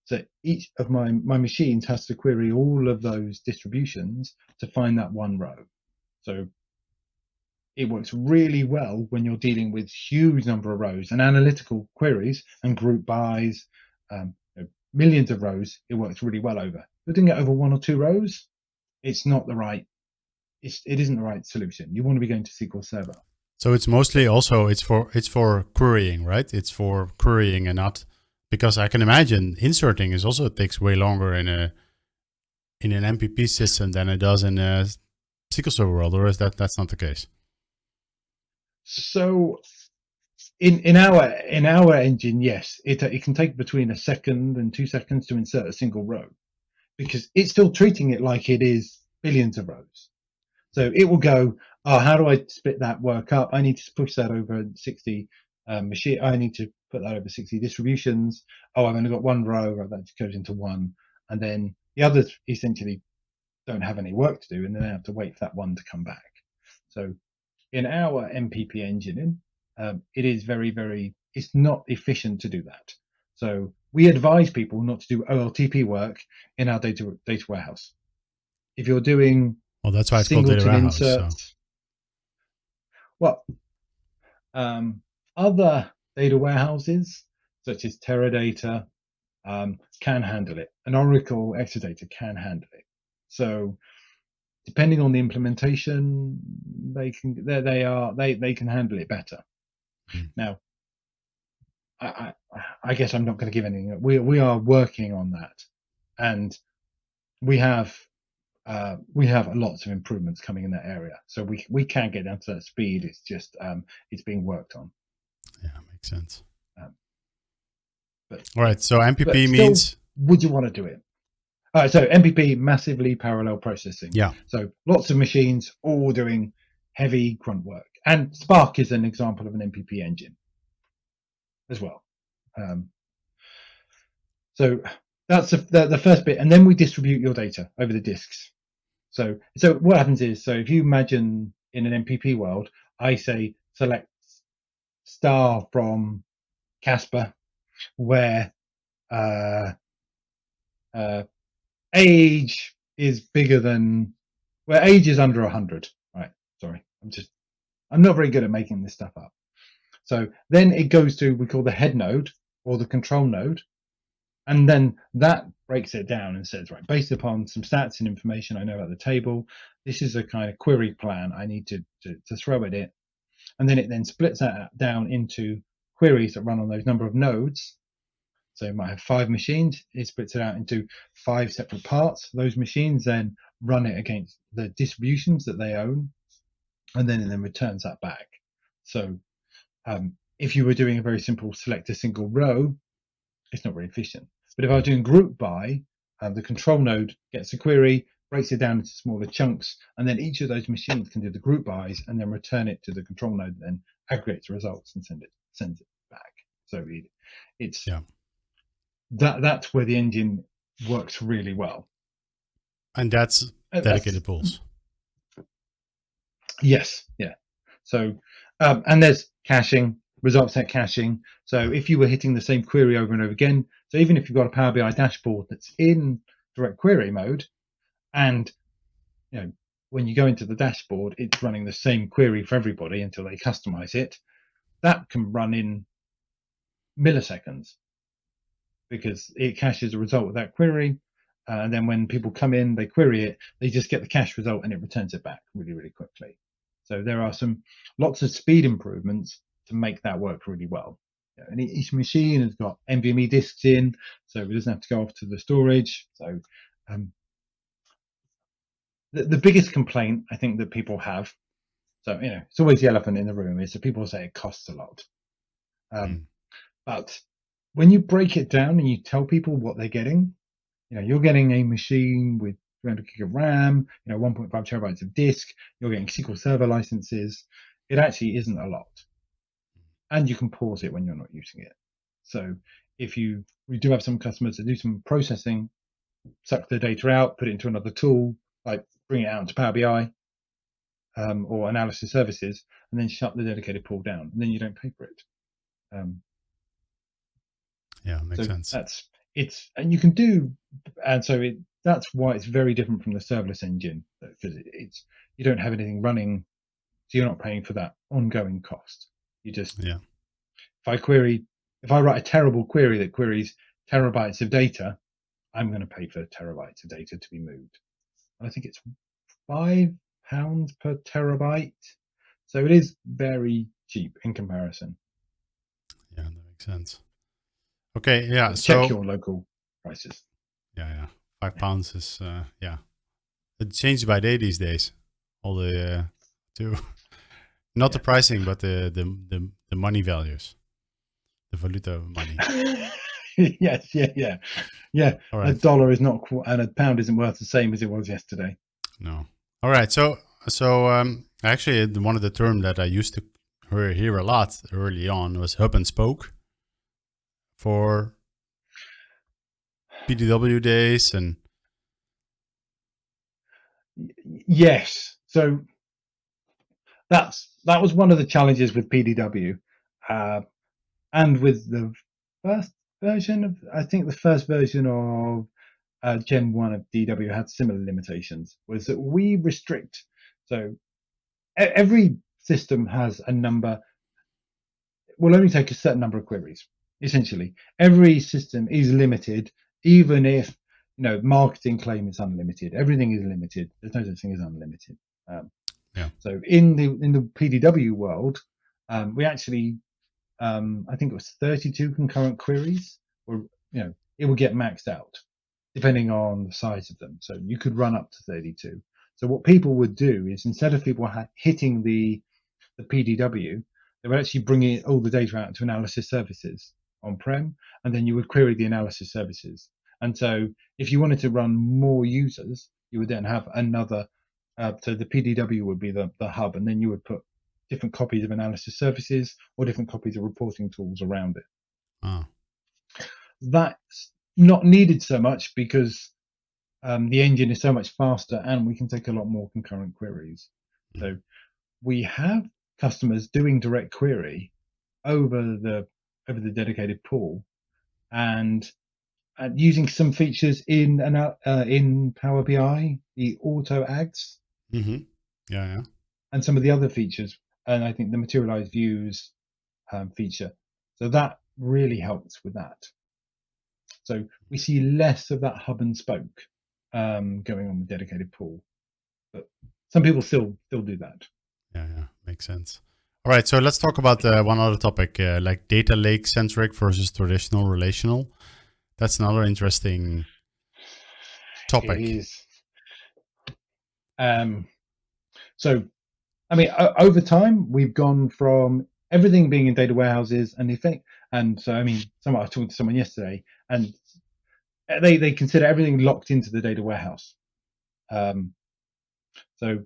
So each of my machines has to query all of those distributions to find that one row. So it works really well when you're dealing with huge number of rows and analytical queries and group bys, millions of rows. It works really well over. If you're doing it over 1 or 2 rows, it's not the right. It isn't the right solution. You want to be going to SQL Server. So it's mostly also it's for querying, right? It's for querying and not, because I can imagine inserting is also takes way longer in an MPP system than it does in a SQL Server world, or is that's not the case? So in our engine, yes, it can take between a second and 2 seconds to insert a single row, because it's still treating it like it is billions of rows. So it will go, oh, how do I split that work up? I need to push that over 60 machine. I need to put that over 60 distributions. Oh, I've only got one row, that just goes into one, and then the others essentially don't have any work to do, and then they have to wait for that one to come back. So in our MPP engine, it is very, very, it's not efficient to do that. So we advise people not to do OLTP work in our data warehouse. If you're doing that's why it's called data warehouse. Inserts, well, other data warehouses such as Teradata can handle it, and Oracle Exadata can handle it. So depending on the implementation, they can handle it better. Now, I guess I'm not going to give anything. We are working on that, and we have lots of improvements coming in that area. So we can get down to that speed. It's just it's being worked on. Yeah, makes sense. All right. So MPP still, means, would you want to do it? So MPP, massively parallel processing. Yeah. So lots of machines all doing heavy grunt work, and Spark is an example of an MPP engine as well. So that's the first bit, and then we distribute your data over the disks. So what happens is, so if you imagine in an MPP world, I say select star from Kasper, where age is bigger than where age is under 100. Right. Sorry. I'm not very good at making this stuff up. So then it goes to, we call the head node or the control node. And then that breaks it down and says, right, based upon some stats and information I know about the table, this is a kind of query plan I need to throw at it. And then it then splits that down into queries that run on those number of nodes. So it might have 5 machines. It splits it out into 5 separate parts. Those machines then run it against the distributions that they own, and then it then returns that back. So if you were doing a very simple select a single row, it's not very efficient. But if I was doing group by, the control node gets a query, breaks it down into smaller chunks, and then each of those machines can do the group bys and then return it to the control node, and then aggregates the results and sends it back. So it's that's where the engine works really well. And that's dedicated pools. Yes, yeah. So and there's caching, result set caching. So if you were hitting the same query over and over again, so even if you've got a Power BI dashboard that's in direct query mode, and when you go into the dashboard, it's running the same query for everybody until they customize it, that can run in milliseconds because it caches a result of that query. And then when people come in, they query it, they just get the cache result and it returns it back really, really quickly. So there are lots of speed improvements to make that work really well. And each machine has got NVMe disks in, so it doesn't have to go off to the storage. So the biggest complaint I think that people have, so it's always the elephant in the room, is that people say it costs a lot. But when you break it down and you tell people what they're getting, you're getting a machine with 300 gig of RAM, 1.5 terabytes of disk, you're getting SQL Server licenses. It actually isn't a lot. And you can pause it when you're not using it. So we do have some customers that do some processing, suck the data out, put it into another tool, like bring it out into Power BI or analysis services, and then shut the dedicated pool down. And then you don't pay for it. Makes sense. And you can do, and so that's why it's very different from the serverless engine, because you don't have anything running, so you're not paying for that ongoing cost. You just if I write a terrible query that queries terabytes of data, I'm going to pay for terabytes of data to be moved. And I think it's £5 per terabyte, so it is very cheap in comparison. Yeah, that makes sense. Okay, yeah. So check your local prices. Yeah. £5 is it changes by day these days. All the not the pricing, but the money values, the valuta money. Yes, yeah. All right. $1 is not, and £1 isn't worth the same as it was yesterday. No. All right. So actually, one of the terms that I used to hear a lot early on was hub and spoke for PDW days and. Yes. So that was one of the challenges with PDW, and with the first version of, I think the first version of Gen 1 of DW had similar limitations, was that we restrict. So every system has a number, will only take a certain number of queries. Essentially, every system is limited, even if marketing claim is unlimited. Everything is limited. There's no such thing as unlimited. So in the PDW world, we actually, I think it was 32 concurrent queries, or it would get maxed out depending on the size of them. So you could run up to 32. So what people would do is, instead of people hitting the PDW, they would actually bring all the data out to analysis services on-prem, and then you would query the analysis services. And so if you wanted to run more users, you would then have another, so the PDW would be the hub, and then you would put different copies of analysis services or different copies of reporting tools around it. Oh. That's not needed so much because the engine is so much faster and we can take a lot more concurrent queries. So we have customers doing direct query over over the dedicated pool, and using some features in Power BI, the auto ads, Mm-hmm. Yeah. and some of the other features, and I think the materialized views feature. So that really helps with that. So we see less of that hub and spoke going on with dedicated pool, but some people still do that. Yeah. Makes sense. All right. So let's talk about one other topic, like data lake centric versus traditional relational. That's another interesting It topic. is. So, I mean, over time, we've gone from everything being in data warehouses and so, I mean, I was talking to someone yesterday, and they consider everything locked into the data warehouse. Um, so,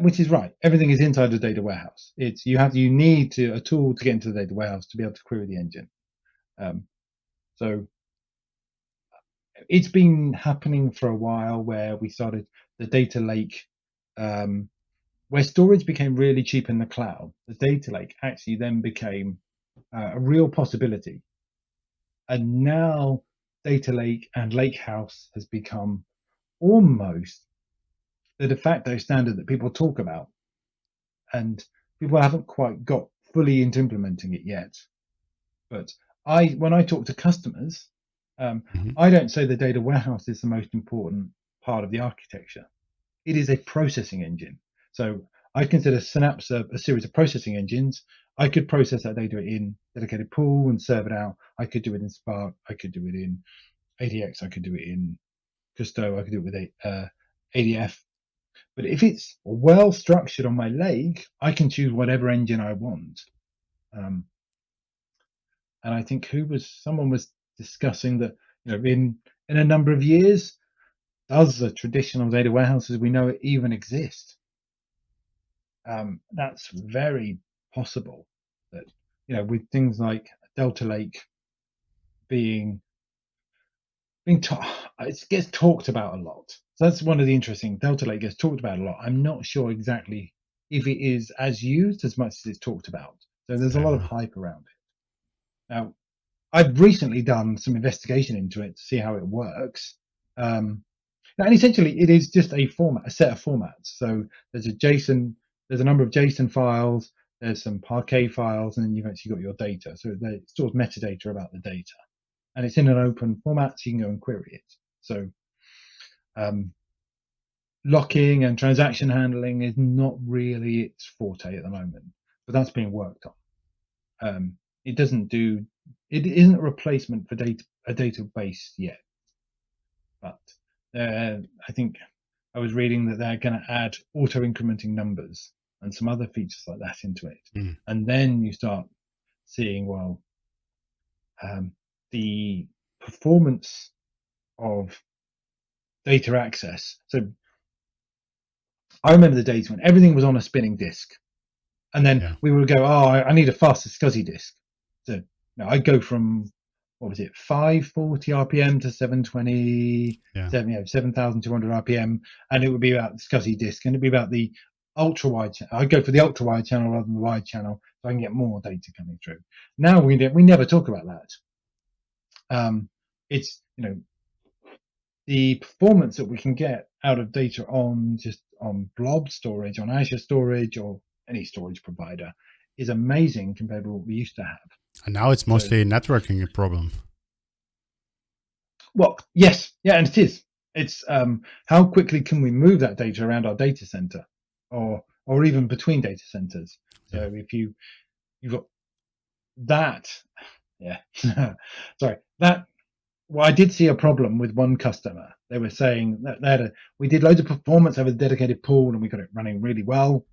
which is right. Everything is inside the data warehouse. You need a tool to get into the data warehouse to be able to query the engine. So it's been happening for a while where we started the data lake, where storage became really cheap in the cloud. The data lake actually then became a real possibility. And now data lake and lakehouse has become almost the de facto standard that people talk about. And people haven't quite got fully into implementing it yet. But when I talk to customers, Mm-hmm. I don't say the data warehouse is the most important part of the architecture. It is a processing engine. So I consider Synapse a series of processing engines. I could process that data in dedicated pool and serve it out. I could do it in Spark. I could do it in ADX. I could do it in Custo. I could do it with ADF. But if it's well structured on my lake, I can choose whatever engine I want. And I think someone was discussing that, in a number of years, does the traditional data warehouse as we know it even exist? That's very possible. That with things like Delta Lake being it gets talked about a lot. So that's one of the interesting. Delta Lake gets talked about a lot. I'm not sure exactly if it is as used as much as it's talked about. So there's a lot of hype around it. Now, I've recently done some investigation into it to see how it works. And essentially, it is just a set of formats. So there's there's a number of JSON files, there's some Parquet files, and then you've actually got your data. So it stores metadata about the data, and it's in an open format, so you can go and query it. So locking and transaction handling is not really its forte at the moment, but that's being worked on. It isn't a replacement for a database yet, but I think I was reading that they're going to add auto incrementing numbers and some other features like that into it. And then you start seeing, the performance of data access. So I remember the days when everything was on a spinning disk, and then we would go, I need a faster SCSI disk. So I'd go from, what was it, 540 RPM to 720, 7,200 RPM, and it would be about the SCSI disk, and it'd be about the ultra wide channel. I'd go for the ultra wide channel rather than the wide channel, so I can get more data coming through. Now we never talk about that. It's the performance that we can get out of data on blob storage, on Azure storage, or any storage provider is amazing compared to what we used to have. And now it's mostly a networking problem. Well, yes, yeah, and it is. It's how quickly can we move that data around our data center, or even between data centers. So if you've got that, well, I did see a problem with one customer. They were saying that we did loads of performance over the dedicated pool and we got it running really well.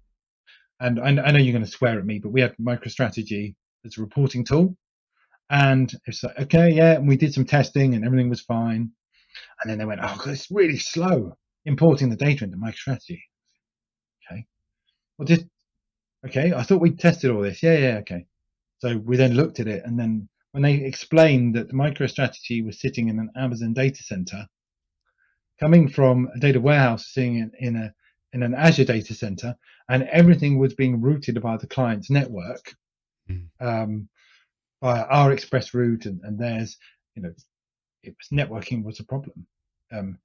And I know you're going to swear at me, but we had MicroStrategy as a reporting tool. And it's like, okay, yeah, and we did some testing and everything was fine. And then they went, oh, it's really slow importing the data into MicroStrategy. Okay. Well, okay, I thought we tested all this. Yeah, okay. So we then looked at it, and then when they explained that the MicroStrategy was sitting in an Amazon data center, coming from a data warehouse sitting in an Azure data center, and everything was being routed by the client's network, by via our express route and theirs, it was networking was a problem.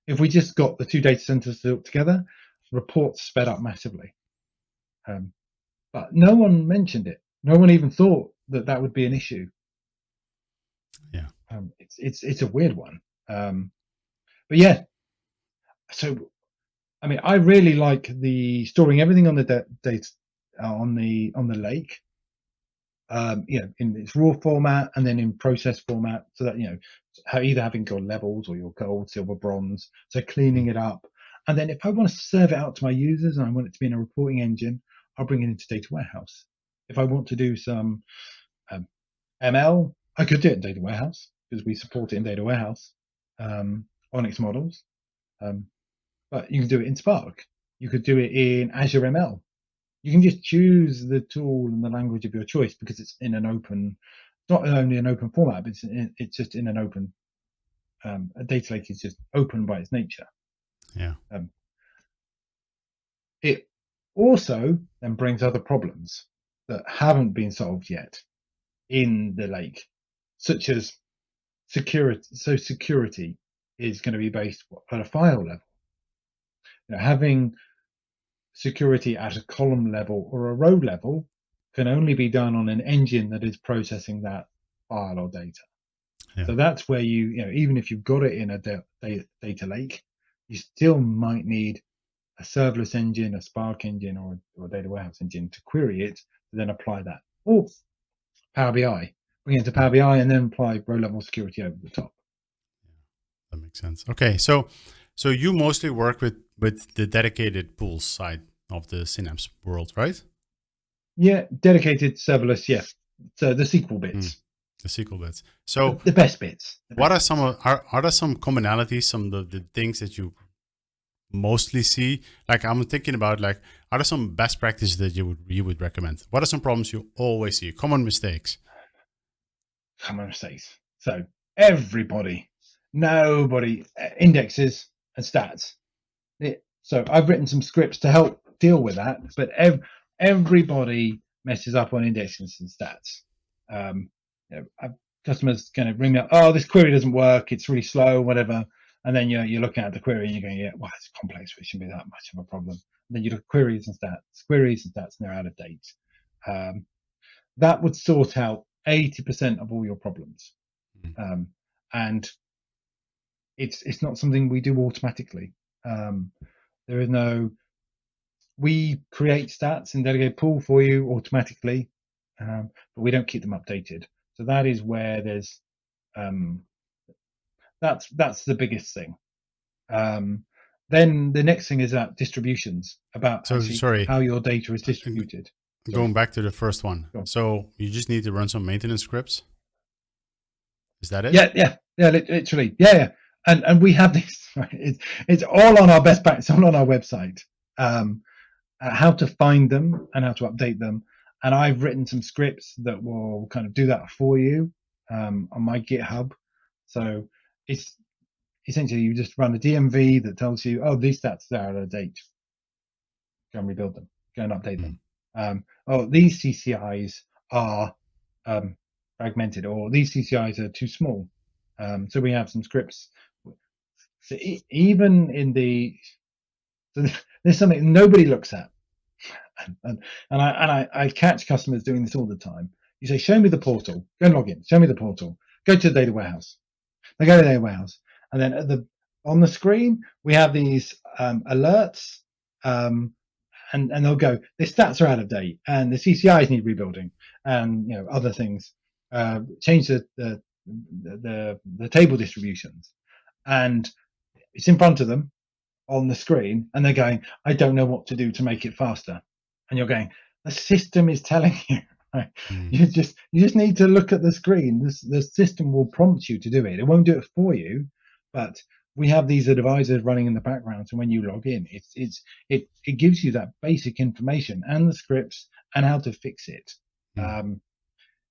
If we just got the two data centers together, reports sped up massively. But no one mentioned it. No one even thought that that would be an issue. Yeah. It's a weird one. But yeah, so I mean, I really like the storing everything on the data on the lake. In its raw format and then in process format, so that either having your levels or your gold, silver, bronze. So cleaning it up, and then if I want to serve it out to my users and I want it to be in a reporting engine, I'll bring it into data warehouse. If I want to do some ML, I could do it in data warehouse because we support it in data warehouse, Onyx models. But you can do it in Spark. You could do it in Azure ML. You can just choose the tool and the language of your choice because it's in an open, not only an open format, but it's just in an open. A data lake is just open by its nature. Yeah. It also then brings other problems that haven't been solved yet in the lake, such as security. So security is going to be based at a file level. Having security at a column level or a row level can only be done on an engine that is processing that file or data. Yeah. So that's where even if you've got it in a data lake, you still might need a serverless engine, a Spark engine, or a data warehouse engine to query it, to then apply that. Or Power BI, bring it into Power BI and then apply row level security over the top. That makes sense. Okay, so you mostly work with the dedicated pools side of the Synapse world, right? Yeah, dedicated serverless. Yeah, so the SQL bits, the SQL bits. So the best bits. What are some are there some commonalities, some of the things that you mostly see? Like I'm thinking about, like, are there some best practices that you would recommend? What are some problems you always see? Common mistakes. Common mistakes. So nobody indexes and stats. So I've written some scripts to help deal with that, but everybody messes up on indexes and stats. Customers kind of ring me up, oh, this query doesn't work, it's really slow, whatever. And then you're looking at the query and you're going, yeah, well, it's complex, it shouldn't be that much of a problem. And then you look at queries and stats, and they're out of date. That would sort out 80% of all your problems. And it's not something we do automatically. There is no, we create stats in dedicated pool for you automatically, but we don't keep them updated. So that is where there's that's the biggest thing. Then the next thing is about distributions, about how your data is distributed. Going back to the first one. So you just need to run some maintenance scripts. Is that it? Yeah, literally. Yeah. And we have this, right? It's all on our best practice, all on our website. How to find them and how to update them. And I've written some scripts that will kind of do that for you on my GitHub. So it's essentially you just run a DMV that tells you, oh, these stats are out of date. Go and rebuild them. Go and update them. These CCIs are fragmented, or these CCIs are too small. So we have some scripts. So even in there's something nobody looks at, and I catch customers doing this all the time. You say, show me the portal. Go and log in. Show me the portal. Go to the data warehouse. They go to the data warehouse, and then on the screen we have these alerts, and they'll go, the stats are out of date, and the CCIs need rebuilding, and other things. Change the table distributions, and it's in front of them on the screen, and they're going, I don't know what to do to make it faster. And you're going, the system is telling you. Right? You just need to look at the screen. The system will prompt you to do it. It won't do it for you, but we have these advisors running in the background. So when you log in, it gives you that basic information and the scripts and how to fix it.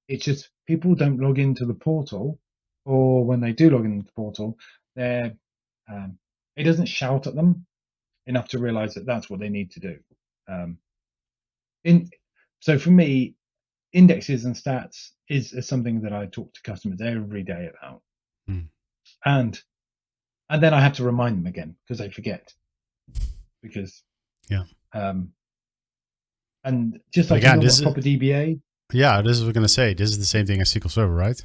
It's just people don't log into the portal, or when they do log into the portal, it doesn't shout at them enough to realize that that's what they need to do. So for me, indexes and stats is something that I talk to customers every day about, and then I have to remind them again because they forget. Because and just But like you again, know this what is proper DBA. this is what we're gonna say. This is the same thing as SQL Server, right?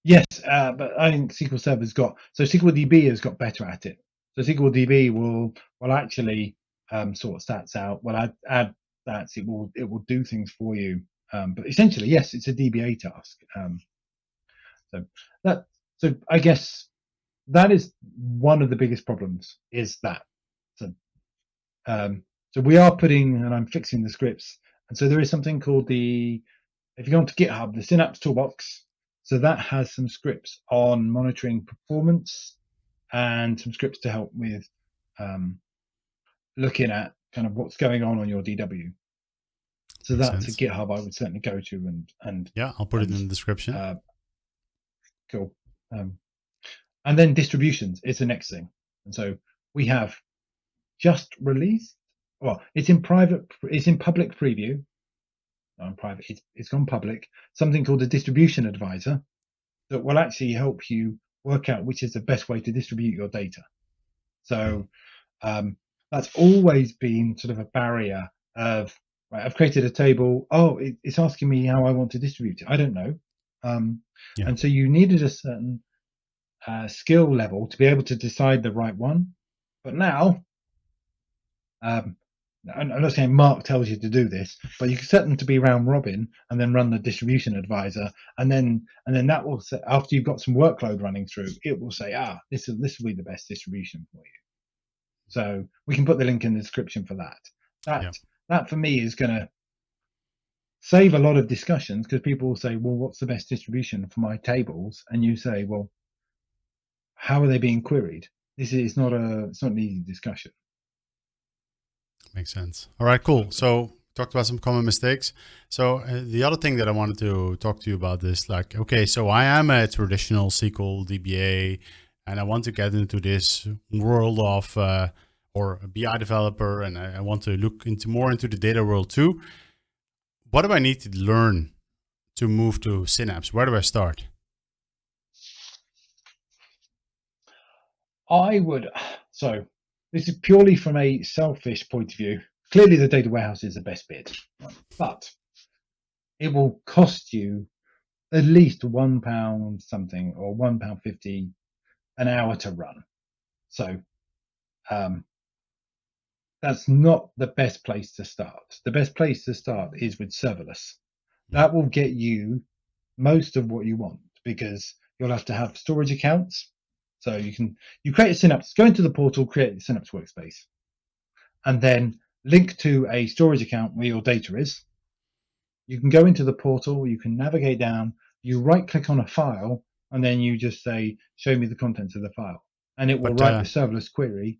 Yes, but I think SQL Server's got SQL DB has got better at it. So SQL DB will actually sort stats out. Well, add stats. It will do things for you. But essentially, yes, it's a DBA task. So that I guess that is one of the biggest problems is that. So so we are putting, and I'm fixing the scripts. And so there is something called if you go onto GitHub, the Synapse Toolbox. So that has some scripts on monitoring performance and some scripts to help with looking at kind of what's going on your DW. So Makes that's a sense. GitHub I would certainly go to and Yeah, I'll put it in the description. Cool. And then distributions is the next thing. And so we have just released. Well, it's in public preview. Not in private. It's gone public. Something called a distribution advisor that will actually help you work out which is the best way to distribute your data. So that's always been sort of a barrier of, right, I've created a table. Oh, it's asking me how I want to distribute it. I don't know. And so you needed a certain skill level to be able to decide the right one. But now, I'm not saying Mark tells you to do this, but you can set them to be round robin and then run the distribution advisor, and then that will say, after you've got some workload running through, it will say, this will be the best distribution for you. So we can put the link in the description for that. That for me is going to save a lot of discussions, because people will say, well, what's the best distribution for my tables? And you say, well, how are they being queried? It's not an easy discussion. Makes sense. All right, cool. So talked about some common mistakes. So the other thing that I wanted to talk to you about is like, okay, so I am a traditional SQL DBA, and I want to get into this world of or a BI developer, and I want to look more into the data world too. What do I need to learn to move to Synapse? Where do I start? So this is purely from a selfish point of view. Clearly, the data warehouse is the best bit, but it will cost you at least £1 something or £1.50 an hour to run. So that's not the best place to start. The best place to start is with Serverless. That will get you most of what you want, because you'll have to have storage accounts. So you create a Synapse, go into the portal, create a Synapse workspace, and then link to a storage account where your data is. You can go into the portal, you can navigate down, you right click on a file, and then you just say, show me the contents of the file. And it will write the serverless query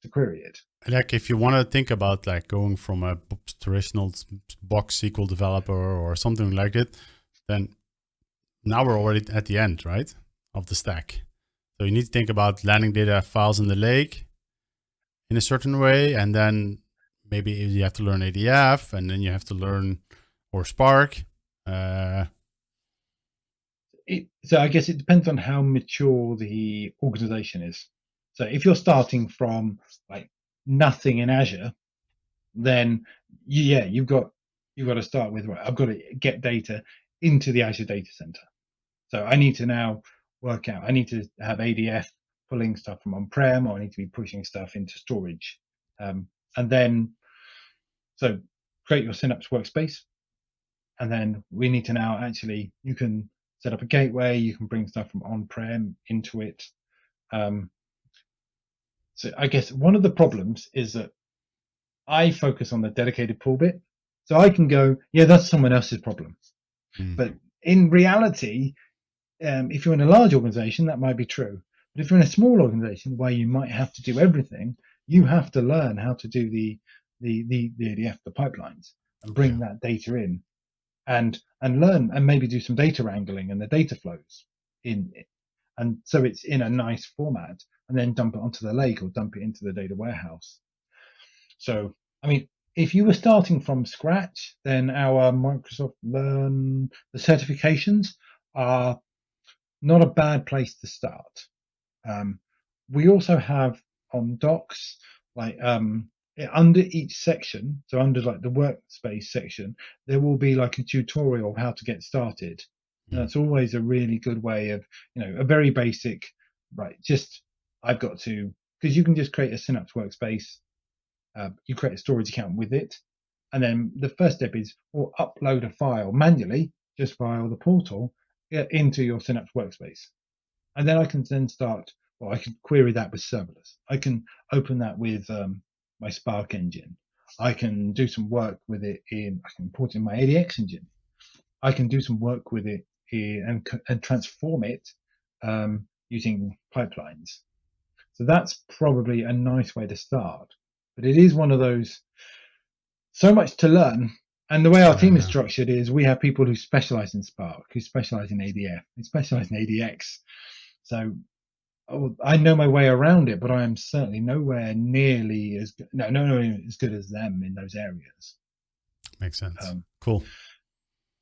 to query it. Like if you want to think about like going from a traditional box SQL developer or something like it, then now we're already at the end, right, of the stack. So you need to think about landing data files in the lake in a certain way, and then maybe you have to learn ADF, and then you have to learn or Spark. So I guess it depends on how mature the organization is. So if you're starting from like nothing in Azure, then you've got to start with, right, I've got to get data into the Azure Data Center. So I need to now work out, I need to have ADF pulling stuff from on-prem, or I need to be pushing stuff into storage. And then, so create your Synapse workspace. And then we need to now actually, you can set up a gateway, you can bring stuff from on-prem into it. So I guess one of the problems is that I focus on the dedicated pool bit. So I can go, that's someone else's problem. But in reality, if you're in a large organization, that might be true. But if you're in a small organization where you might have to do everything, you have to learn how to do the ADF, the pipelines, and bring that data in, and learn, and maybe do some data wrangling and the data flows in it. And so it's in a nice format, and then dump it onto the lake or dump it into the data warehouse. So, I mean, If you were starting from scratch, then our Microsoft Learn, the certifications are not a bad place to start. We also have on docs, like under each section, so under like the workspace section, there will be like a tutorial of how to get started. And Mm. that's always a really good way of, a very basic, right? Just I've got to, because you can just create a Synapse workspace, you create a storage account with it, and then the first step is or upload a file manually just via the portal into your Synapse workspace. And then I can then start, well, I can query that with serverless. I can open that with my Spark engine. I can do some work with it I can import in my ADX engine. I can do some work with it and transform it using pipelines. So that's probably a nice way to start. But it is one of those, so much to learn. And the way our team is Yeah. structured is we have people who specialize in Spark, who specialize in ADF, who specialize in ADX. So I know my way around it, but I am certainly nowhere nearly as good, no as good as them in those areas. Makes sense. Um, Cool.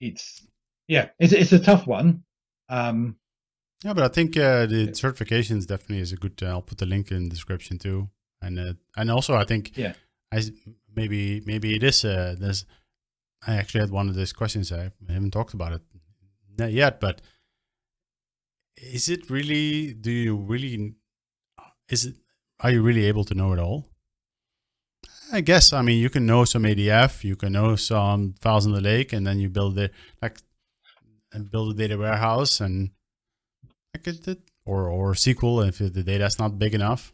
it's it's a tough one. Yeah, but I think the certifications definitely is a good. I'll put the link in the description too, and also I think Yeah, maybe it is. There's I actually had one of these questions. I haven't talked about it not yet, but is it really? Do you really? Is it? Are you really able to know it all? I guess. I mean, you can know some ADF, you can know some files in the lake, and then you build it and build a data warehouse and like it or SQL if the data is not big enough.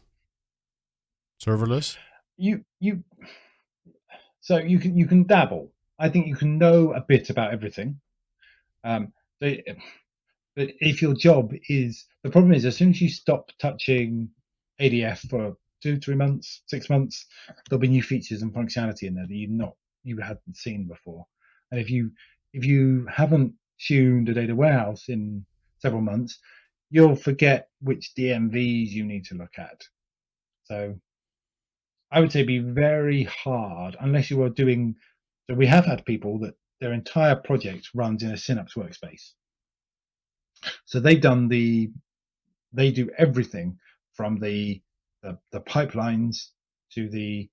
Serverless. you so you can dabble. I think you can know a bit about everything. Um, but, but if your job is the problem is as soon as you stop touching ADF for 2, 3 months, 6 months, there'll be new features and functionality in there that you hadn't seen before. And if you haven't tuned a data warehouse in several months, you'll forget which DMVs you need to look at. So I would say be very hard unless you are doing. So we have had people that their entire project runs in a Synapse workspace. So they do everything from the pipelines to the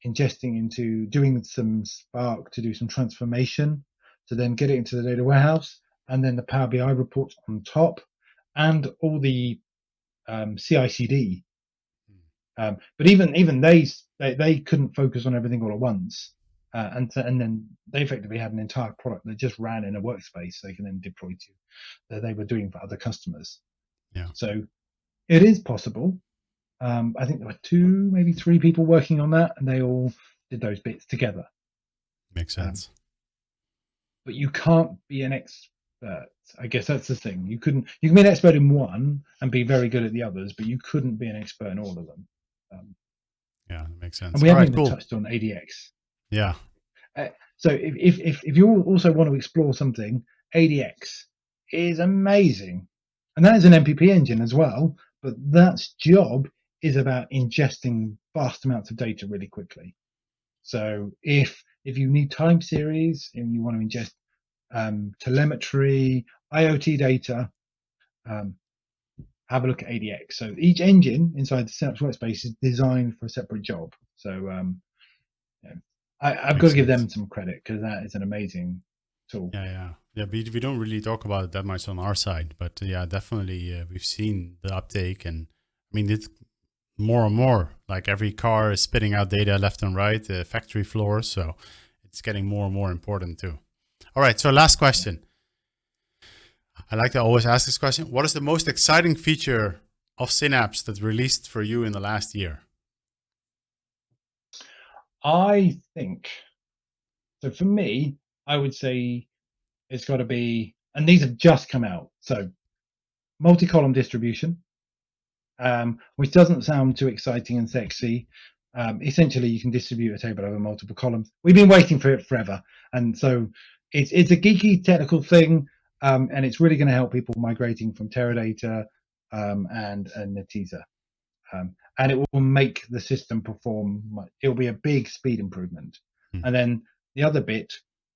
ingesting into doing some Spark to do some transformation to then get it into the data warehouse and then the Power BI reports on top and all the CI/CD. But even they couldn't focus on everything all at once, and then they effectively had an entire product that just ran in a workspace they can then deploy to that they were doing for other customers. Yeah, So it is possible. I think there were 2, maybe 3 people working on that, and they all did those bits together. makes Um, sense. but you can't be an expert. I guess that's the thing. You can be an expert in one and be very good at the others, but you couldn't be an expert in all of them. Um, Yeah, that makes and sense. we All haven't right, even cool. touched on ADX. Yeah, So if you also want to explore something, ADX is amazing, and that is an MPP engine as well. But that's job is about ingesting vast amounts of data really quickly. So if you need time series and you want to ingest telemetry, IoT data, um, have a look at ADX. So each engine inside the Synapse Workspace is designed for a separate job. So you know, I've got makes to give sense. them some credit because that is an amazing tool. Yeah. We don't really talk about it that much on our side, but yeah, definitely we've seen the uptake, and I mean it's more and more. Like every car is spitting out data left and right, the factory floors, so it's getting more and more important too. All right, so last Yeah. question. I like to always ask this question: what is the most exciting feature of Synapse that released for you in the last year? I think so. For me, I would say it's got to be, and these have just come out. So multi-column distribution, which doesn't sound too exciting and sexy. Essentially, you can distribute a table over multiple columns. We've been waiting for it forever, and so it's a geeky technical thing, and it's really going to help people migrating from Teradata and Netezza. And it will make the system perform. It'll be a big speed improvement. And then the other bit,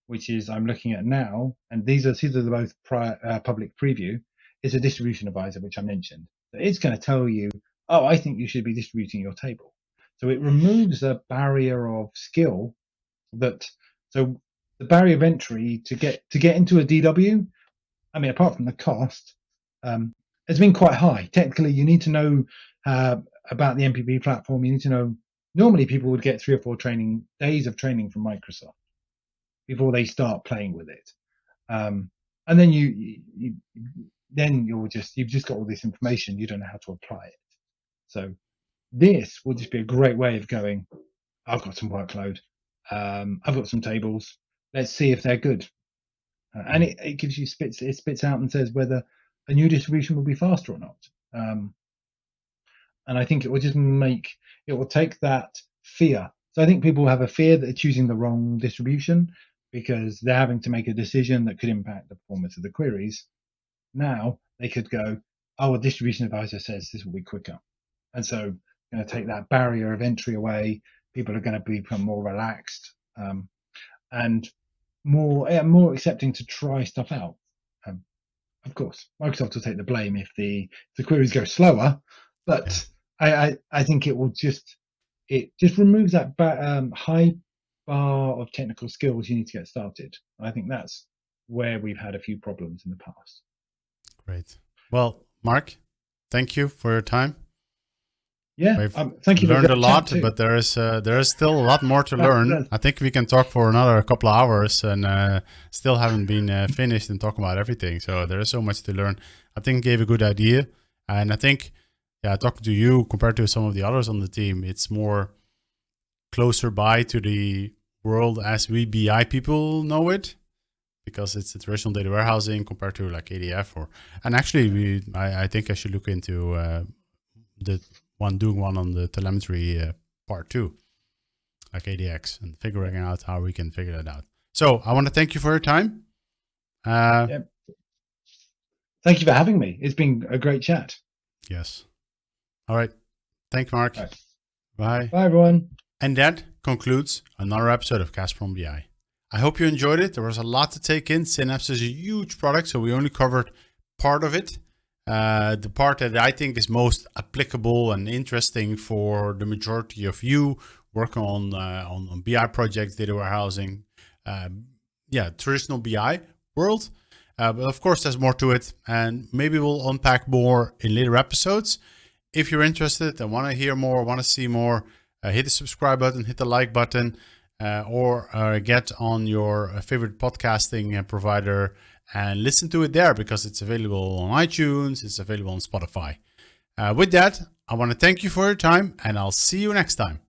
which is I'm looking at now, and these are the both public preview, is a distribution advisor, which I mentioned. So it's going to tell you, oh, I think you should be distributing your table. So it removes a barrier of skill so the barrier of entry to get into a DW, I mean, apart from the cost, has been quite high. Technically, you need to know about the MPP platform. You need to know, normally people would get 3 or 4 days of training from Microsoft before they start playing with it. And then you've just got all this information. You don't know how to apply it. So this will just be a great way of going, I've got some workload. I've got some tables. Let's see if they're good. And it gives you it spits out and says whether a new distribution will be faster or not. And I think it will take that fear. So I think people have a fear that they're choosing the wrong distribution because they're having to make a decision that could impact the performance of the queries. Now they could go, oh, a distribution advisor says this will be quicker. And so going to take that barrier of entry away. People are going to become more relaxed and more accepting to try stuff out. Of course, Microsoft will take the blame if the queries go slower, but I think it just removes that high bar of technical skills you need to get started. I think that's where we've had a few problems in the past. Great. Well, Mark, thank you for your time. Yeah, thank you. Learned a lot, but there is still a lot more to learn. I think we can talk for another couple of hours, and still haven't been finished and talk about everything. So there is so much to learn. I think it gave a good idea, and I think, talking to you compared to some of the others on the team, it's more closer by to the world as we BI people know it, because it's a traditional data warehousing compared to like ADF and actually I think I should look into doing one on the telemetry part too, like ADX, and figuring out how we can figure that out. So I want to thank you for your time. Thank you for having me. It's been a great chat. Yes. All right. Thanks, Mark. Right. Bye. Bye, everyone. And that concludes another episode of Kasper On BI. I hope you enjoyed it. There was a lot to take in. Synapse is a huge product, so we only covered part of it. The part that I think is most applicable and interesting for the majority of you working on BI projects, data warehousing, traditional BI world. But of course, there's more to it, and maybe we'll unpack more in later episodes. If you're interested and want to hear more, want to see more, hit the subscribe button, hit the like button, or get on your favorite podcasting provider and listen to it there, because it's available on iTunes, it's available on Spotify. With that, I want to thank you for your time, and I'll see you next time.